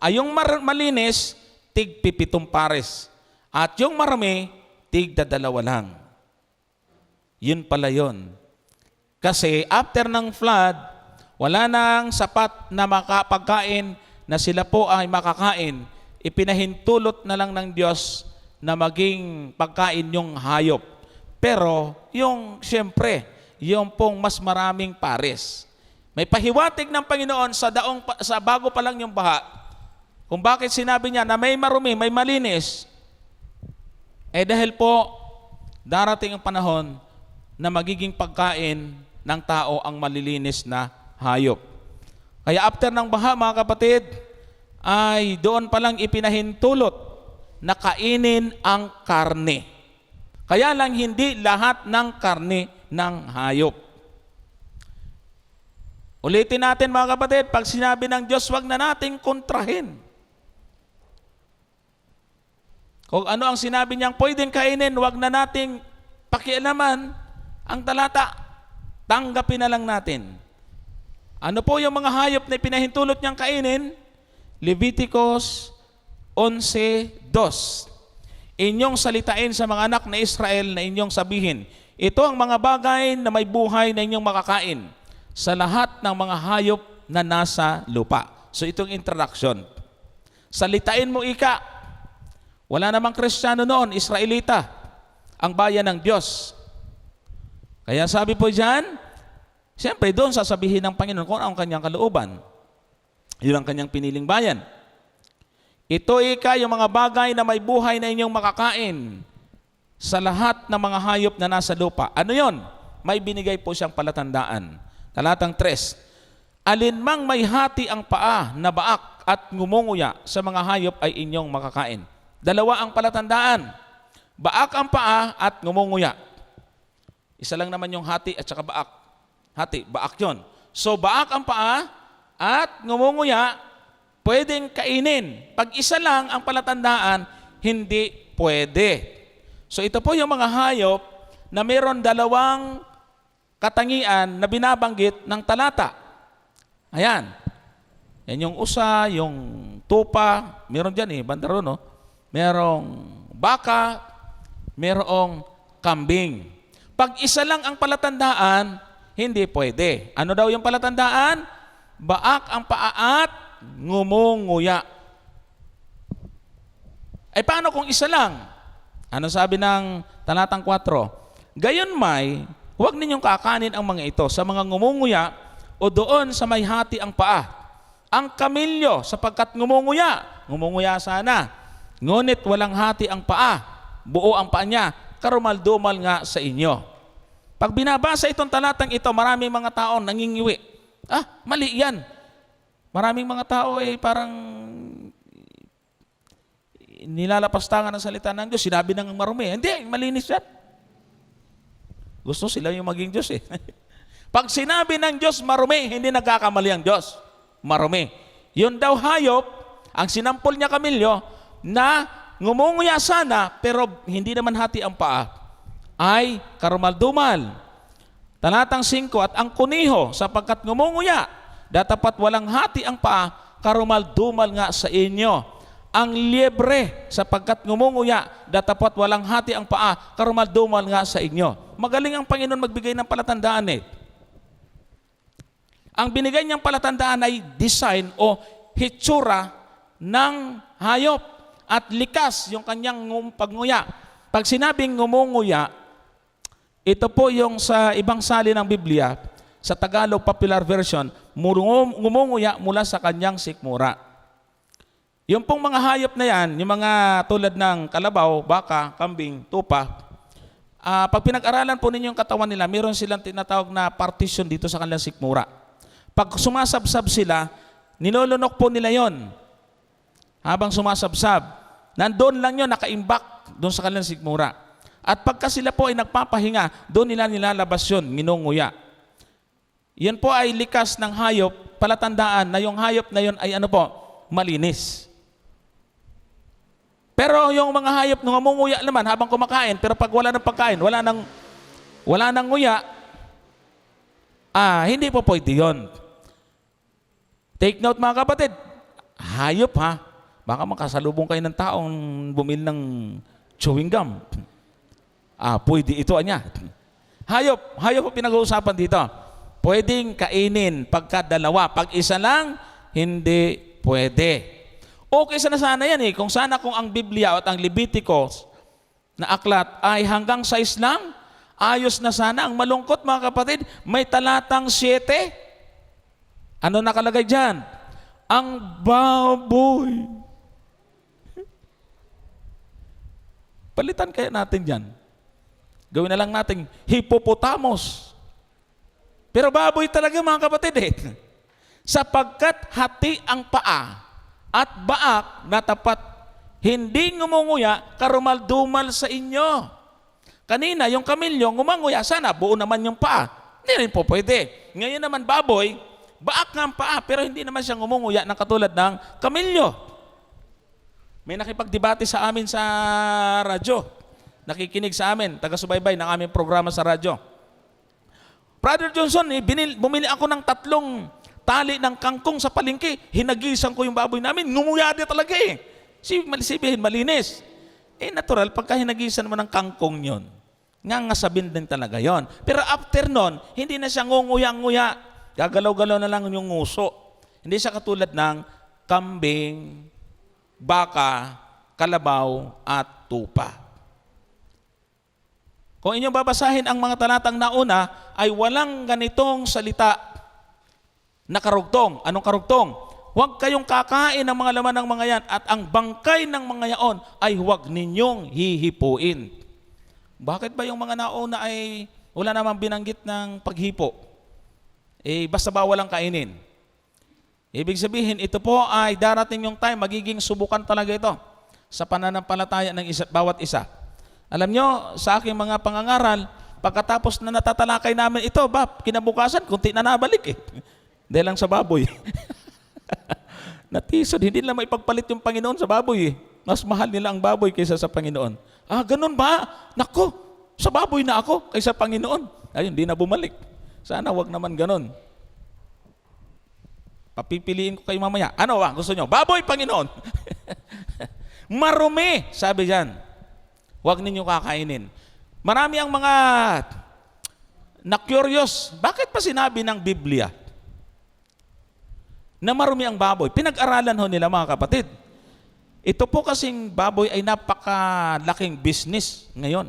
ay yung malinis, tig-7 pares. At yung marami, tig-2 lang. Yun pala yun. Kasi after ng flood, wala nang sapat na makapagkain na sila po ay makakain. Ipinahintulot na lang ng Diyos na maging pagkain yung hayop. Pero yung siyempre, yung pong mas maraming pares. May pahiwatig ng Panginoon sa bago pa lang yung baha. Kung bakit sinabi niya na may marumi, may malinis, dahil po darating ang panahon na magiging pagkain ng tao ang malilinis na hayop. Kaya after ng baha mga kapatid, ay doon pa lang ipinahintulot na kainin ang karne. Kaya lang hindi lahat ng karne ng hayop. Ulitin natin mga kapatid, pag sinabi ng Diyos, wag na nating kontrahin. Kung ano ang sinabi niyang pwedeng kainin, wag na nating pakialaman ang talata. Tanggapin na lang natin. Ano po yung mga hayop na pinahintulot niyang kainin? Leviticus 11:2. Inyong salitain sa mga anak na Israel na inyong sabihin, ito ang mga bagay na may buhay na inyong makakain sa lahat ng mga hayop na nasa lupa. So itong introduction. Salitain mo ika. Wala namang Kristiyano noon, Israelita, ang bayan ng Diyos. Kaya sabi po dyan, siyempre doon sasabihin ng Panginoon kung ano ang kanyang kalooban. Yun ang kanyang piniling bayan. Ito ika yung mga bagay na may buhay na inyong makakain sa lahat ng mga hayop na nasa lupa. Ano yon? May binigay po siyang palatandaan. Talatang 3. Alinmang may hati ang paa na baak at ngumunguya sa mga hayop ay inyong makakain. Dalawa ang palatandaan. Baak ang paa at ngumunguya. Isa lang naman yung hati at saka baak. Hati, baak yon. So baak ang paa at ngumunguya, pwedeng kainin. Pag isa lang ang palatandaan, hindi pwede. So ito po yung mga hayop na mayroon dalawang katangian na binabanggit ng talata. Ayan. Yan yung usa, yung tupa, meron dyan bandaro, no? Merong baka, merong kambing. Pag isa lang ang palatandaan, hindi pwede. Ano daw yung palatandaan? Baak ang paa at ngumunguya. Ay paano kung isa lang? Ano sabi ng talatang 4? Gayunmay, huwag ninyong kakanin ang mga ito sa mga ngumunguya o doon sa may hati ang paa. Ang kamilyo, sapagkat ngumunguya sana. Ngunit walang hati ang paa, buo ang paa niya, karumal-dumal nga sa inyo. Pag binabasa itong talatang ito, maraming mga tao nangingiwi. Mali yan. Maraming mga tao parang nilalapastangan ng salita ng Diyos. Sinabi ng marumi. Hindi, malinis yan. Gusto sila yung maging Diyos Pag sinabi ng Diyos marumi, hindi nagkakamali ang Diyos. Marumi. Yun daw hayop, ang sinampol niya kamilyo, na ngumunguya sana, pero hindi naman hati ang paa, ay karumal-dumal. Talatang 5, at ang kuniho, sapagkat ngumunguya, datapat walang hati ang paa, karumal-dumal nga sa inyo. Ang liebre, sapagkat ngumunguya, datapat walang hati ang paa, karumal-dumal nga sa inyo. Magaling ang Panginoon magbigay ng palatandaan Ang binigay niyang palatandaan ay design o hitsura ng hayop at likas yung kanyang pagnguya. Pag sinabing ngumunguya, ito po yung sa ibang sali ng Biblia, sa Tagalog Popular Version, ngumunguya mula sa kanyang sikmura. Yung pong mga hayop na yan, yung mga tulad ng kalabaw, baka, kambing, tupa, pag pinag-aralan po ninyo yung katawan nila, meron silang tinatawag na partition dito sa kanilang sikmura. Pag sumasabsab sila, nilolunok po nila yon. Habang sumasabsab, nandoon lang yun, nakaimbak doon sa kanilang sikmura. At pagka sila po ay nagpapahinga, doon nila nilalabas yun, nginunguya. Yan po ay likas ng hayop, palatandaan na yung hayop na yun ay malinis. Pero yung mga hayop na ngumunguya naman habang kumakain, pero pag wala ng pagkain, wala nang nguya, hindi po pwede yun. Take note mga kapatid, hayop baka makasalubong kayo ng taong bumili ng chewing gum. Pwede ito niya. Hayop po pinag-uusapan dito. Pwedeng kainin pagka dalawa. Pag isa lang, hindi pwede. Okay sana yan kung ang Biblia at ang Leviticus na aklat ay hanggang 6 lang, ayos na sana. Ang malungkot mga kapatid, may talatang 7. Ano nakalagay dyan? Ang baboy. Palitan kaya natin dyan. Gawin na lang natin hippopotamus. Pero baboy talaga mga kapatid Sapagkat hati ang paa at baak na tapat Hindi ngumunguya, karumal-dumal sa inyo. Kanina, yung kamilyo, ngumanguya, sana buo naman yung paa. Hindi rin po pwede. Ngayon naman baboy, baak nga ang paa, pero hindi naman siya ngumunguya ng katulad ng kamilyo. May nakipagdebate sa amin sa radyo. Nakikinig sa amin, taga-subaybay ng aming programa sa radyo. Brother Johnson, bumili ako ng 3 tali ng kangkong sa palengke. Hinagisan ko yung baboy namin. Ngumunguya din talaga eh. Sibihin, malinis. Natural, pagka hinagisan mo ng kangkong yun, ngangasabin din talaga yon. Pero after nun, hindi na siya ngunguya-nguya. Gagalaw-galaw na lang yung nguso. Hindi siya katulad ng kambing, baka, kalabaw, at tupa. Kung inyong babasahin ang mga talatang nauna, ay walang ganitong salita na karugtong. Anong karugtong? Huwag kayong kakain ng mga laman ng mga yan at ang bangkay ng mga yaon ay huwag ninyong hihipuin. Bakit ba yung mga nauna ay wala namang binanggit ng paghipo? Basta bawal ang kainin. Ibig sabihin, ito po ay darating yung time, magiging subukan talaga ito sa pananampalataya ng bawat isa. Alam nyo, sa aking mga pangangaral, pagkatapos na natatalakay namin ito, kinabukasan, kunti na nabalik eh. Dahil lang sa baboy. Natisod, hindi nila maipagpalit yung Panginoon sa baboy eh. Mas mahal nila ang baboy kaysa sa Panginoon. Ganun ba? Nako, sa baboy na ako kaysa Panginoon. Ayun, hindi na bumalik. Sana wag naman ganun. Papipiliin ko kayo mamaya. Ano ba? Gusto nyo? Baboy, Panginoon. Marumi, sabi dyan. Huwag ninyo kakainin. Marami ang mga na-curious. Bakit pa sinabi ng Biblia na marumi ang baboy? Pinag-aralan ho nila mga kapatid. Ito po kasing baboy ay napakalaking business ngayon.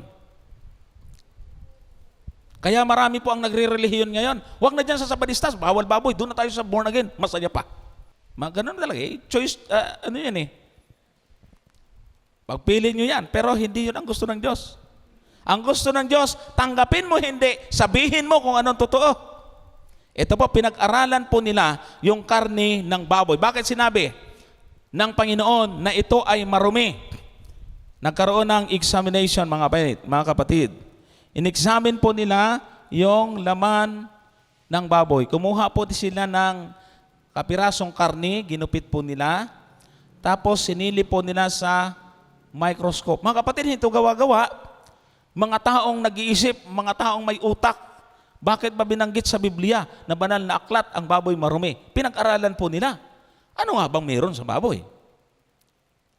Kaya marami po ang nagre-relihiyon ngayon. Huwag na dyan sa Sabadistas, bawal baboy. Doon na tayo sa born again. Masaya pa. Ganun talaga eh. Choice, ano yan eh. Pagpili nyo yan, pero hindi yun ang gusto ng Diyos. Ang gusto ng Diyos, tanggapin mo hindi, sabihin mo kung anong totoo. Ito po, pinag-aralan po nila yung karne ng baboy. Bakit sinabi ng Panginoon na ito ay marumi? Nagkaroon ng examination, mga kapatid. In-examine po nila yung laman ng baboy. Kumuha po sila ng kapirasong karne, ginupit po nila, tapos sinili po nila sa microscope. Mga kapatid, ito gawa-gawa, mga taong nag-iisip, mga taong may utak. Bakit ba binanggit sa Biblia na banal na aklat ang baboy marumi? Pinag-aralan po nila. Ano nga bang meron sa baboy?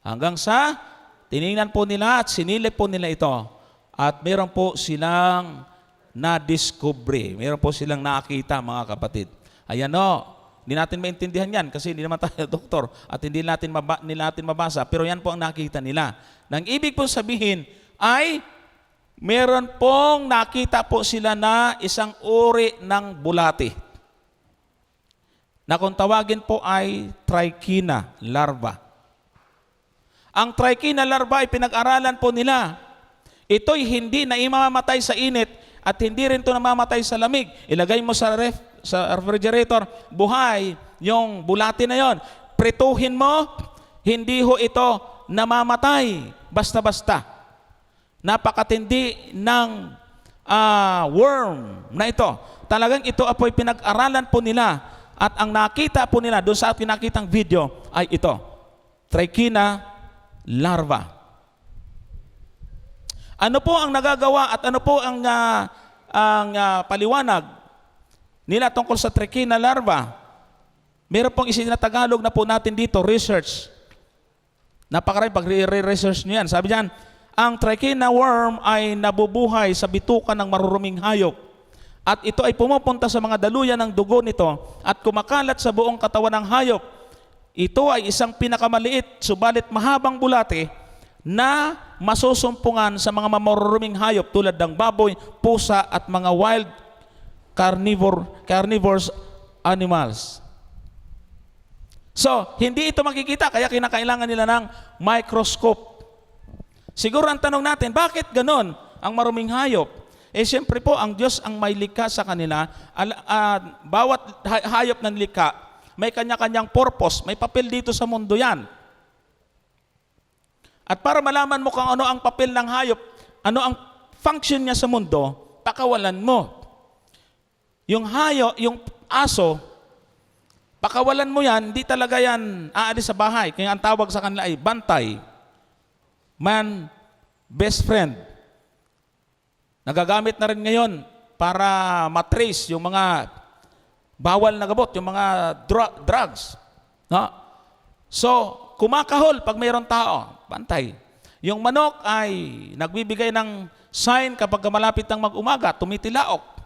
Hanggang sa tiningnan po nila at sinilip po nila ito. At meron po silang na-discovery. Meron po silang nakita, mga kapatid. Ayan o. Hindi natin maintindihan yan kasi hindi naman tayo doktor at hindi natin mabasa. Pero yan po ang nakita nila. Nang ibig po sabihin ay meron pong nakita po sila na isang uri ng bulate na kung tawagin po ay Trichina larva. Ang Trichina larva ay pinag-aralan po nila. Ito'y hindi na imamamatay sa init at hindi rin ito namamatay sa lamig. Ilagay mo sa refrigerator, buhay yung bulate na yon. Prituhin mo, hindi ho ito namamatay basta-basta. Napakatindi ng worm na ito. Talagang ito apoy pinag-aralan po nila at ang nakita po nila doon sa ating nakitang video ay ito, Trichina larva. Ano po ang nagagawa at ano po ang paliwanag nila tungkol sa Trichina larva? Meron pong isinatagalog na po natin dito, research. Napakaray pag research nyo yan. Sabi dyan, ang Trichina worm ay nabubuhay sa bituka ng maruruming hayop. At ito ay pumupunta sa mga daluyan ng dugo nito at kumakalat sa buong katawan ng hayop. Ito ay isang pinakamaliit, subalit mahabang bulate na masusumpungan sa mga maruruming hayop tulad ng baboy, pusa at mga wild carnivores animals. So, hindi ito makikita, kaya kinakailangan nila ng microscope. Siguro ang tanong natin, bakit ganon ang maruming hayop? Siyempre po, ang Diyos ang may likha sa kanila. Bawat hayop ng likha, may kanya-kanyang purpose, may papel dito sa mundo yan. At para malaman mo kung ano ang papel ng hayop, ano ang function niya sa mundo, pakawalan mo. Yung hayop, yung aso, pakawalan mo yan, hindi talaga yan aalis sa bahay. Kaya ang tawag sa kanila ay bantay. Man, best friend. Nagagamit na rin ngayon para matrace yung mga bawal na gamot, yung mga drugs. No? So, kumakahol pag mayroon tao, bantay. Yung manok ay nagbibigay ng sign kapag malapit ng mag-umaga, tumitilaok.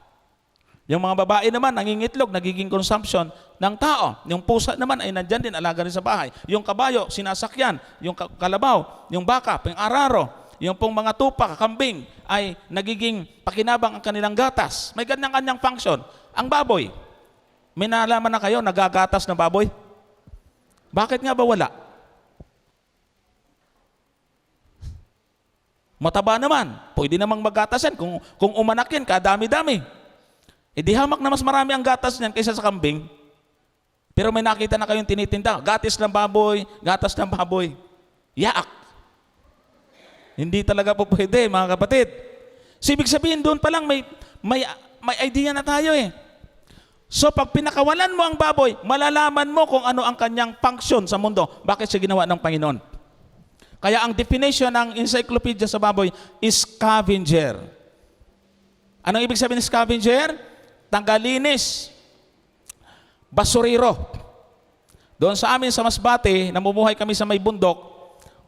Yung mga babae naman, nangingitlog, nagiging consumption ng tao. Yung pusa naman ay nandyan din, alaga rin sa bahay. Yung kabayo, sinasakyan. Yung kalabaw, yung baka, pang-araro. Yung pong mga tupa, kambing, ay nagiging pakinabang ang kanilang gatas. May kanyang function. Ang baboy, may nalaman na kayo, nagagatas na baboy? Bakit nga ba wala? Mataba naman. Pwede namang maggatas yan. Kung umanak yan, kadami-dami. E di hamak na mas marami ang gatas niyan kaysa sa kambing. Pero may nakita na kayong tinitinda. Gatas ng baboy, gatas ng baboy. Yaak. Hindi talaga po pwede, mga kapatid. So, ibig sabihin doon pa lang may idea na tayo eh. So, pag pinakawalan mo ang baboy, malalaman mo kung ano ang kanyang function sa mundo. Bakit siya ginawa ng Panginoon? Kaya ang definition ng encyclopedia sa baboy is scavenger. Anong ibig sabihin ng scavenger? Tagalinis. Basuriro. Doon sa amin sa Masbate, namumuhay kami sa may bundok,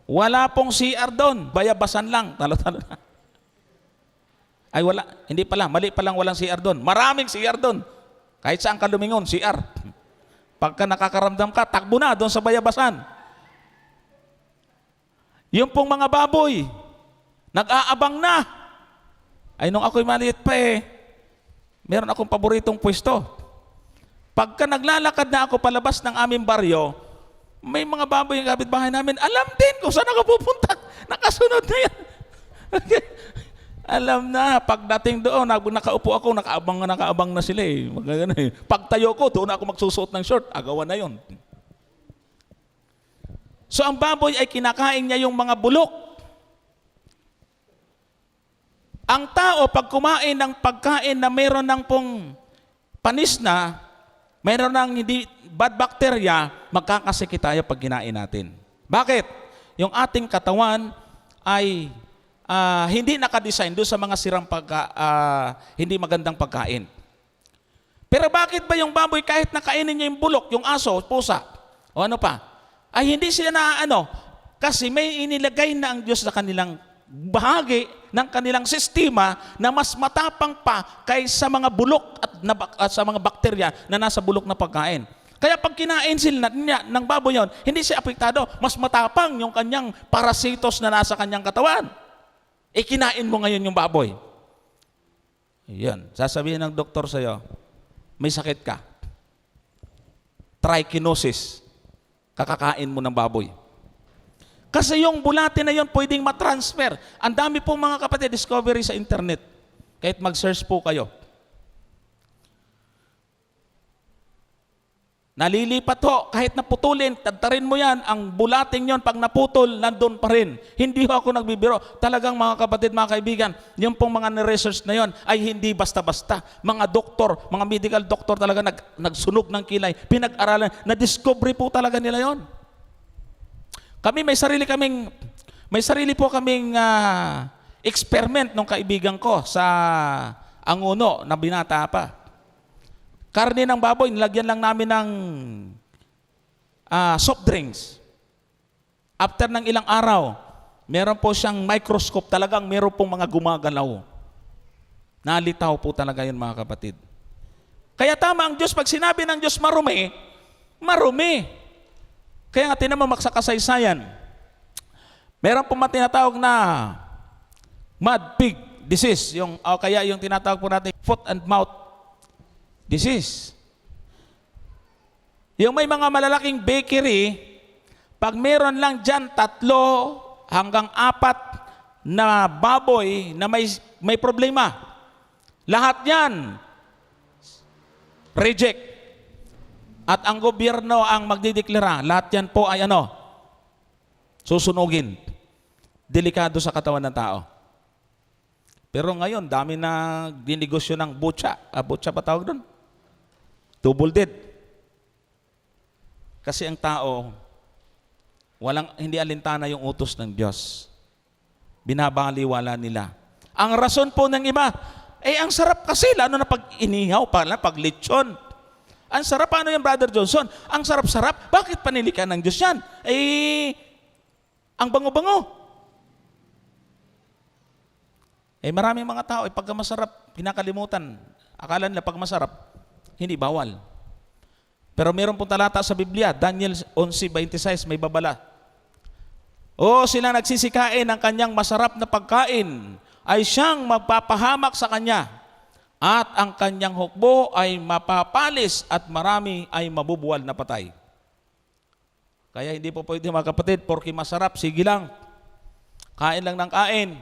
wala pong CR doon. Bayabasan lang. Talo-talo na. Ay wala. Hindi pala. Mali palang walang CR doon. Maraming CR doon. Kahit saan ka lumingon, CR. Pagka nakakaramdam ka, takbo na doon sa bayabasan. Yung pong mga baboy, nag-aabang na. Ay, nung ako'y maliit pa meron akong paboritong pwesto. Pagka naglalakad na ako palabas ng aming baryo, may mga baboy yung kapitbahay namin, alam din kung saan ako pupunta. Nakasunod na yan. Alam na, pagdating doon, nakaupo ako, nakaabang na sila eh. Pagtayo ko, doon ako magsusuot ng short, agawan na yon. So ang baboy ay kinakain niya yung mga bulok. Ang tao, pag kumain ng pagkain na meron ng pong panis na, meron ng hindi bad bacteria, magkakasakit tayo pag kinain natin. Bakit? Yung ating katawan ay hindi nakadesign doon sa mga sirang hindi magandang pagkain. Pero bakit ba yung baboy kahit nakainin niya yung bulok, yung aso, pusa, o ano pa, ay hindi siya kasi may inilagay na ang Diyos sa kanilang bahagi ng kanilang sistema na mas matapang pa kaysa mga bulok at sa mga bakterya na nasa bulok na pagkain. Kaya pag kinain sila ng baboy yon, hindi siya apektado. Mas matapang yung kanyang parasitos na nasa kanyang katawan. Kinain mo ngayon yung baboy. Yan. Sasabihin ng doktor sa'yo, may sakit ka. Trichinosis. Kakakain mo ng baboy. Kasi yung bulate na yon pwedeng matransfer. Ang dami pong mga kapatid, discovery sa internet. Kahit mag-search po kayo. Nalilipat ho, kahit naputulin, tadtarin mo yan, ang bulating yon pag naputol, nandun pa rin. Hindi ho ako nagbibiro. Talagang mga kapatid, mga kaibigan, yung pong mga research na yon ay hindi basta-basta. Mga doktor, mga medical doctor talaga nagsunog ng kilay, pinag-aralan, na-discovery po talaga nila yon. Kami may sarili po kaming experiment ng kaibigan ko sa Anguno na binata pa. Karne ng baboy, nilagyan lang namin ng soft drinks. After ng ilang araw, meron po siyang microscope, talagang meron pong mga gumagalaw. Nalitaw po talaga yun, mga kapatid. Kaya tama ang Diyos, pag sinabi ng Diyos marumi, marumi. Kaya nga tinamang magsakasaysayan. Meron pong tinatawag na mud pig disease, kaya yung tinatawag po natin foot and mouth disease. Yung may mga malalaking bakery, pag meron lang dyan 3 hanggang 4 na baboy na may problema, lahat yan reject. At ang gobyerno ang magdideklara, lahat yan po ay susunugin. delikado sa katawan ng tao. Pero ngayon, dami na dinegosyo ng butya. Butya ba tawag doon? Double dead. Kasi ang tao, hindi alintana yung utos ng Diyos. Binabaliwala nila. Ang rason po ng iba, ang sarap kasi, lalo na pag inihaw, pag lechon. Ang sarap, ano yan, Brother Johnson? Ang sarap-sarap. Bakit panilikan ng Diyos yan? Ang bango-bango. Maraming mga tao, pagka masarap, kinakalimutan. Akala nila pag masarap, hindi bawal. Pero meron pong talata sa Biblia, Daniel 11:26, may babala. Sila nagsisikain ng kanyang masarap na pagkain, ay siyang magpapahamak sa kanya, at ang kanyang hukbo ay mapapalis, at marami ay mabubuwal na patay. Kaya hindi po pwede mga kapatid, porke masarap, sige lang. Kain lang ng kain.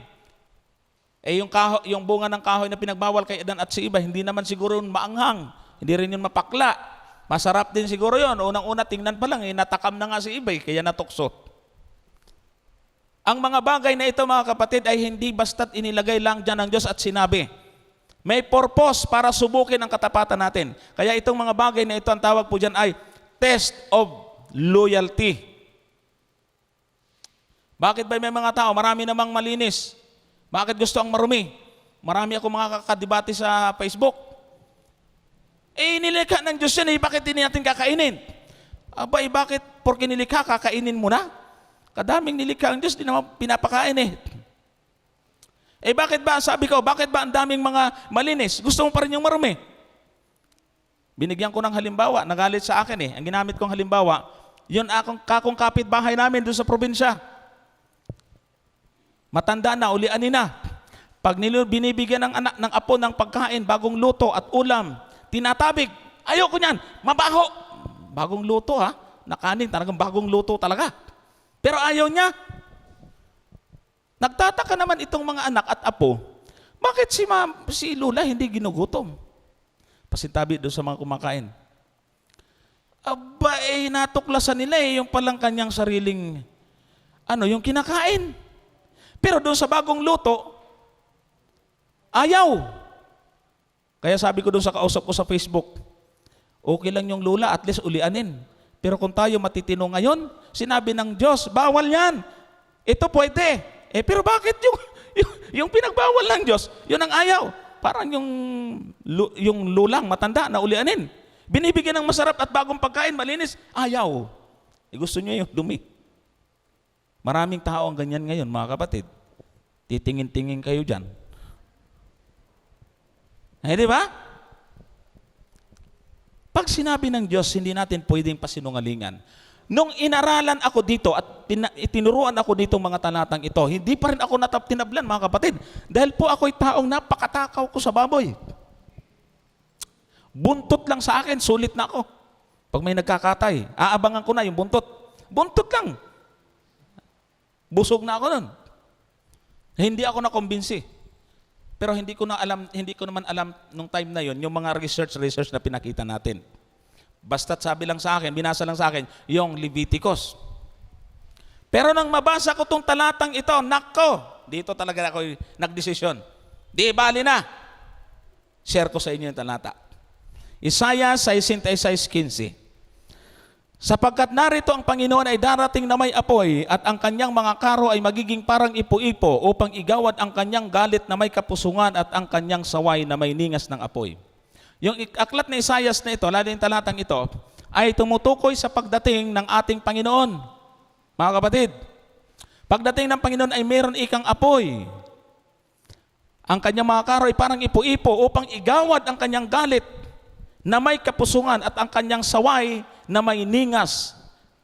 Yung bunga ng kahoy na pinagbawal kay Adan at si Iba, hindi naman siguro yun maanghang, hindi rin yun mapakla. Masarap din siguro yun. Unang-una, tingnan pa lang, natakam na nga si Iba, kaya natukso. Ang mga bagay na ito, mga kapatid, ay hindi basta't inilagay lang dyan ng Diyos at sinabi. May purpose para subukin ang katapatan natin. Kaya itong mga bagay na ito, ang tawag po dyan ay test of loyalty. Bakit ba may mga tao, marami namang malinis? Bakit gusto ang marumi? Marami ako mga kakadibati sa Facebook. Nilikha ng Diyos yan, bakit hindi natin kakainin? Bakit porke nilikha, kakainin mo na? Kadaming nilikha ang Diyos, di naman pinapakain bakit ba, sabi ko, bakit ba ang daming mga malinis? Gusto mo pa rin yung marumi? Binigyan ko ng halimbawa, nagalit sa akin Ang ginamit kong halimbawa, yun kakong kapitbahay namin doon sa probinsya. Matanda na, ulianin na. Pag binibigyan ng anak ng apo ng pagkain, bagong luto at ulam, tinatabig. Ayoko niyan, mabaho. Bagong luto na kanin, talagang bagong luto talaga. Pero ayaw niya. Nagtataka naman itong mga anak at apo, bakit si Lula hindi ginugutom? Pasintabi doon sa mga kumakain. Natuklasan nila yung palang kanyang sariling, yung kinakain. Pero doon sa bagong luto, ayaw. Kaya sabi ko doon sa kausap ko sa Facebook, okay lang yung Lula, at least ulianin. Pero kung tayo matitino ngayon, sinabi ng Diyos, bawal yan. Ito pwede. Pero bakit yung pinagbawal ng Diyos, yun ang ayaw. Parang yung lulang matanda na ulianin. Binibigyan ng masarap at bagong pagkain, malinis, ayaw. Gusto niya yung dumi. Maraming tao ang ganyan ngayon, mga kapatid. Titingin-tingin kayo dyan. Di ba? Pag sinabi ng Diyos, hindi natin pwedeng pasinungalingan. Nung inaralan ako dito at itinuruan ako dito mga talatang ito, hindi pa rin ako tinablan, mga kapatid. Dahil po ako'y taong napakatakaw ko sa baboy. Buntot lang sa akin, sulit na ako. Pag may nagkakatay, aabangan ko na yung buntot. Buntot lang. Busog na ako nun. Hindi ako nakumbinsi. Pero hindi ko naman alam nung time na yon yung mga research na pinakita natin. Basta't sabi lang sa akin, binasa lang sa akin, yung Leviticus. Pero nang mabasa ko tong talatang ito, nako, dito talaga ako nagdesisyon. Di bali na. Share ko sa inyo yung talata. Isaiah 66:15. Sapagkat narito ang Panginoon ay darating na may apoy, at ang kanyang mga karo ay magiging parang ipo-ipo, upang igawad ang kanyang galit na may kapusungan, at ang kanyang saway na may ningas ng apoy. Yung aklat na Isaiah na ito, lalo yung talatang ito, ay tumutukoy sa pagdating ng ating Panginoon. Mga kapatid, pagdating ng Panginoon ay meron ikang apoy. Ang kanyang mga karo ay parang ipo-ipo, upang igawad ang kanyang galit na may kapusungan, at ang kanyang saway na may ningas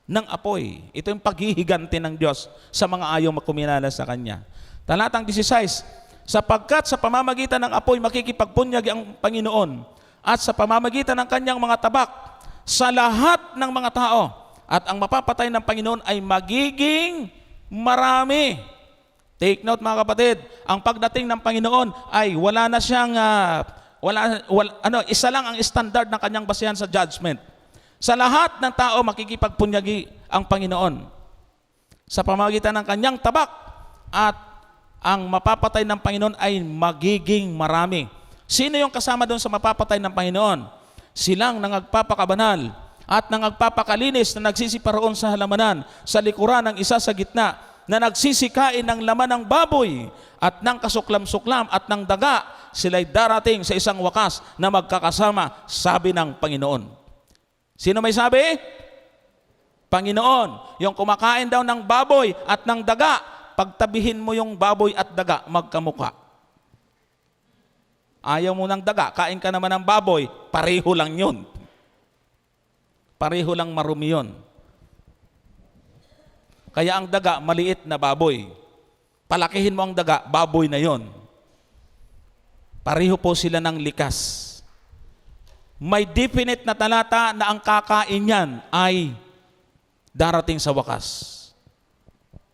ng apoy. Ito yung paghihiganti ng Diyos sa mga ayaw makuminala sa Kanya. Talatang 16, sapagkat sa pamamagitan ng apoy makikipagpunyag ang Panginoon, at sa pamamagitan ng kanyang mga tabak sa lahat ng mga tao, at ang mapapatay ng Panginoon ay magiging marami. Take note, mga kapatid, ang pagdating ng Panginoon ay wala na siyang isa lang ang standard ng kanyang basihan sa judgment. Sa lahat ng tao makikipagpunyagi ang Panginoon sa pamamagitan ng kanyang tabak at ang mapapatay ng Panginoon ay magiging marami. Sino yung kasama doon sa mapapatay ng Panginoon? Silang nangagpapakabanal at nangagpapakalinis na nagsisiparoon sa halamanan, sa likuran ng isa sa gitna, na nagsisikain ng laman ng baboy at ng kasuklam-suklam at ng daga. Sila'y darating sa isang wakas na magkakasama, sabi ng Panginoon. Sino may sabi? Panginoon. Yung kumakain daw ng baboy at ng daga, pagtabihin mo yung baboy at daga, magkamuka. Ayaw mo ng daga, kain ka naman ng baboy, pareho lang yun. Pareho lang marumi yun. Kaya ang daga, maliit na baboy. Palakihin mo ang daga, baboy na yon. Pareho po sila ng likas. May definite na talata na ang kakain niyan ay darating sa wakas.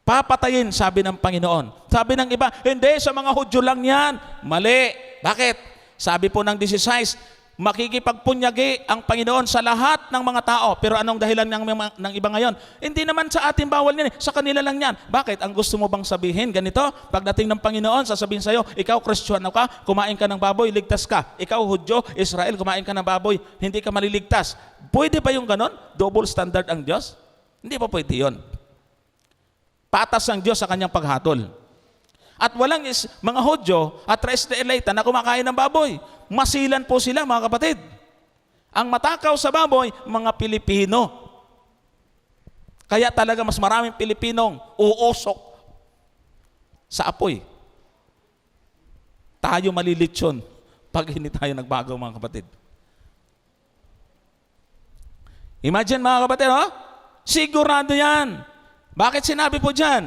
Papatayin, sabi ng Panginoon. Sabi ng iba, hindi, sa mga Hudyo lang yan. Mali. Bakit? Sabi po ng 16, makikipagpunyagi ang Panginoon sa lahat ng mga tao. Pero anong dahilan ng iba ngayon? Hindi naman sa atin bawal yan, sa kanila lang yan. Bakit? Ang gusto mo bang sabihin? Ganito, pagdating ng Panginoon, sasabihin sa'yo, ikaw Kristiyano ka, kumain ka ng baboy, ligtas ka. Ikaw Hudyo, Israel, kumain ka ng baboy, hindi ka maliligtas. Pwede ba yung ganon? Double standard ang Diyos? Hindi pa pwede yun. Patas ang Diyos sa kanyang paghatol. At walang mga Hudyo at Israelita na kumakain ng baboy. Masilan po sila, mga kapatid. Ang matakaw sa baboy, mga Pilipino. Kaya talaga mas maraming Pilipinong uusok sa apoy. Tayo malilitsyon pag hindi tayo nagbago, mga kapatid. Imagine, mga kapatid, sigurado yan. Bakit sinabi po dyan?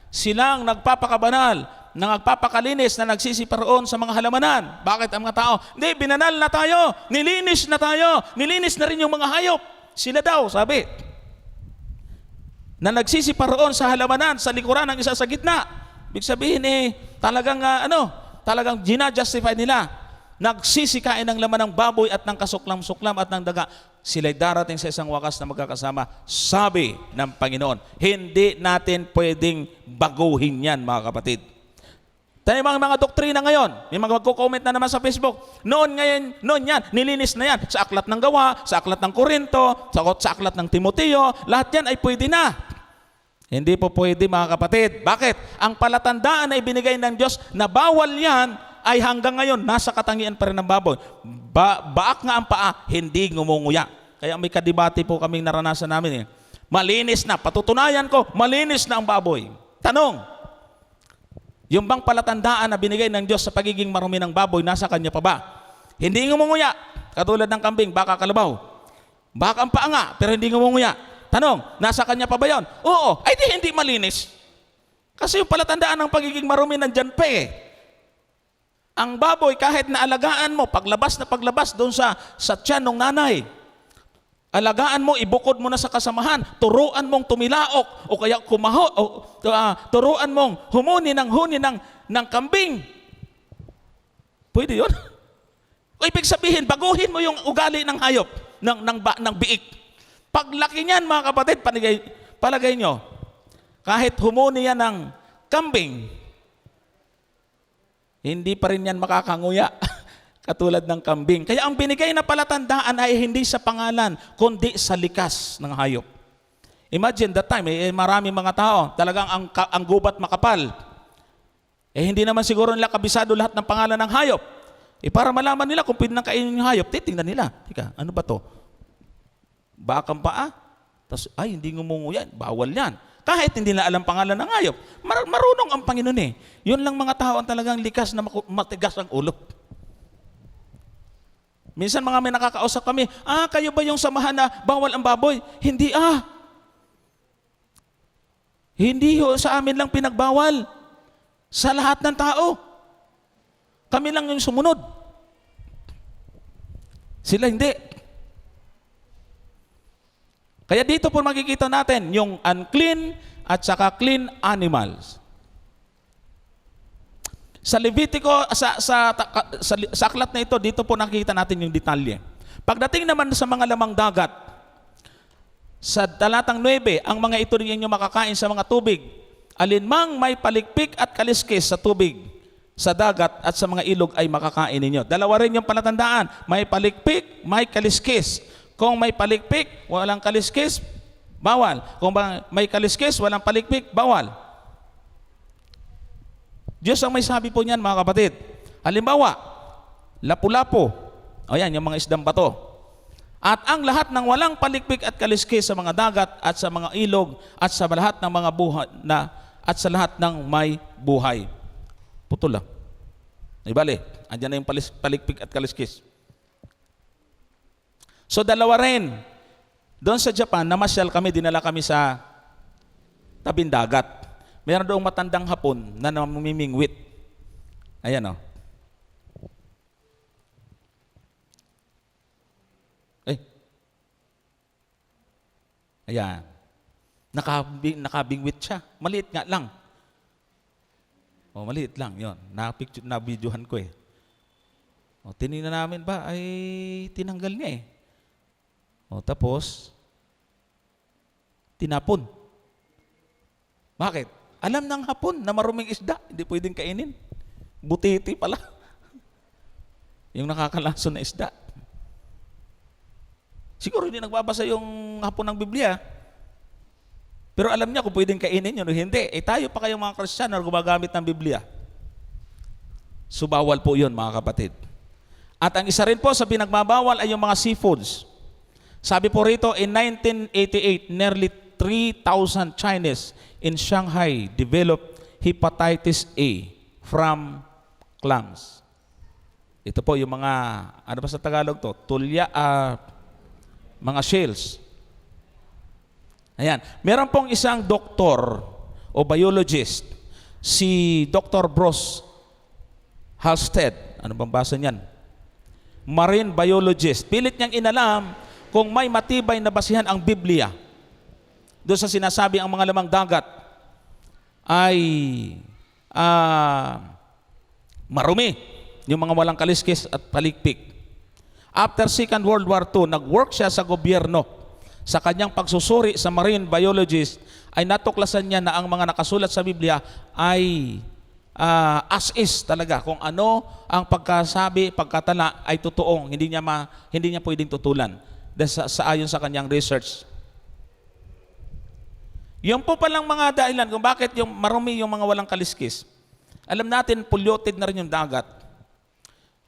Silang nagpapakabanal, nagpapakalinis na nagsisiparoon sa mga halamanan. Bakit ang mga tao? Hindi, binanal na tayo, nilinis na tayo, nilinis na rin yung mga hayop. Sila daw, sabi, na nagsisiparoon sa halamanan, sa likuran ng isa sa gitna. Ibig sabihin talagang ginajustify nila. Nagsisikain ng laman ng baboy at ng kasuklam-suklam at ng daga. Sila'y darating sa isang wakas na magkakasama, sabi ng Panginoon. Hindi natin pwedeng baguhin yan, mga kapatid. Tayo mga doktrina ngayon, may mga magko-comment na naman sa Facebook, noon yan, nilinis na yan. Sa aklat ng Gawa, sa aklat ng Korinto, sa aklat ng Timoteo, lahat yan ay pwede na. Hindi po pwede, mga kapatid. Bakit? Ang palatandaan na ibinigay ng Diyos na bawal yan, ay hanggang ngayon, nasa katangian pa rin ng baboy. Baak nga ang paa, hindi ngumunguya. Kaya may kadibati po kaming naranasan namin. Malinis na, patutunayan ko, malinis na ang baboy. Tanong, yung bang palatandaan na binigay ng Diyos sa pagiging marumi ng baboy, nasa kanya pa ba? Hindi ngumunguya, katulad ng kambing, baka kalabaw. Baka ang paa nga, pero hindi ngumunguya. Tanong, nasa kanya pa ba yun? Oo, ay hindi malinis. Kasi yung palatandaan ng pagiging marumi nandyan pa eh. Ang baboy, kahit na alagaan mo, paglabas na paglabas doon sa tiyan ng nanay, alagaan mo, ibukod mo na sa kasamahan, turuan mong tumilaok, o kaya turuan mong huni ng kambing. Pwede yun? O ibig sabihin, baguhin mo yung ugali ng hayop, ng biik. Paglaki niyan, mga kapatid, palagay nyo, kahit humuni yan ng kambing, hindi pa rin yan makakanguya katulad ng kambing. Kaya ang binigay na palatandaan ay hindi sa pangalan, kundi sa likas ng hayop. Imagine that time, maraming mga tao, talagang ang gubat makapal. Hindi naman siguro nila kabisado lahat ng pangalan ng hayop. Para malaman nila kung pwede nang kainin yung hayop, titingnan nila. Tika, ano ba to? Bakang paa? Tapos, hindi ngumunguya, bawal yan. Kahit hindi na alam pangalan ng hayop. Marunong ang Panginoon eh. Yun lang mga tao ang talagang likas na matigas ang ulo. Minsan mga may nakakausap kami, kayo ba yung samahan na bawal ang baboy? Hindi Hindi sa amin lang pinagbawal. Sa lahat ng tao. Kami lang yung sumunod. Sila hindi. Kaya dito po makikita natin yung unclean at saka clean animals. Sa Levitico, sa aklat na ito, dito po nakikita natin yung detalye. Pagdating naman sa mga lamang dagat, sa talatang 9, ang mga ito rin yung makakain sa mga tubig alinmang may palikpik at kaliskis sa tubig, sa dagat at sa mga ilog ay makakain ninyo. Dalawa rin yung palatandaan. May palikpik, may kaliskis. Kung may palikpik, walang kaliskis, bawal. Kung may kaliskis, walang palikpik, bawal. Diyos ang may sabi po niyan, mga kapatid. Halimbawa, lapu-lapu. O yan, yung mga isdang bato. At ang lahat ng walang palikpik at kaliskis sa mga dagat at sa mga ilog at sa lahat ng mga buhay at sa lahat ng may buhay. Putol lang. Ibali, andyan na yung palikpik at kaliskis. So dalawa rin. Doon sa Japan, namasyal kami, dinala kami sa tabing dagat. Meron doong matandang Hapon na namimingwit. Ayan o. Ayan. Nakabingwit siya. Maliit nga lang. O, maliit lang. Yun. Na-videohan ko eh. O, tinignan namin ba? Ay, tinanggal niya eh. O, tapos, tinapon. Bakit? Alam ng Hapon na maruming isda. Hindi pwedeng kainin. Butiti pala. Yung nakakalason na isda. Siguro hindi nagbabasa yung Hapon ng Biblia. Pero alam niya kung pwedeng kainin yun o hindi. Eh tayo pa kayong mga Kristiyano na gumagamit ng Biblia. So bawal po yun, mga kapatid. At ang isa rin po sa pinagbabawal ay yung mga seafoods. Sabi po rito, in 1988, nearly 3,000 Chinese in Shanghai developed hepatitis A from clams. Ito po yung mga, ano ba sa Tagalog to? Mga shells. Ayan. Meron pong isang doktor o biologist, si Dr. Bruce Halstead. Ano bang basa niyan? Marine biologist. Pilit niyang inalam kung may matibay na basihan ang Biblia doon sa sinasabi ang mga lamang dagat ay marumi, yung mga walang kaliskis at palikpik. After Second World War II, nag-work siya sa gobyerno. Sa kanyang pagsusuri sa marine biologist, ay natuklasan niya na ang mga nakasulat sa Biblia ay as is talaga. Kung ano ang pagkasabi, pagkatala ay totoong, hindi niya pwedeng tutulan ayon sa kanyang research. Yung po palang mga dahilan kung bakit yung marumi yung mga walang kaliskis. Alam natin, polluted na rin yung dagat.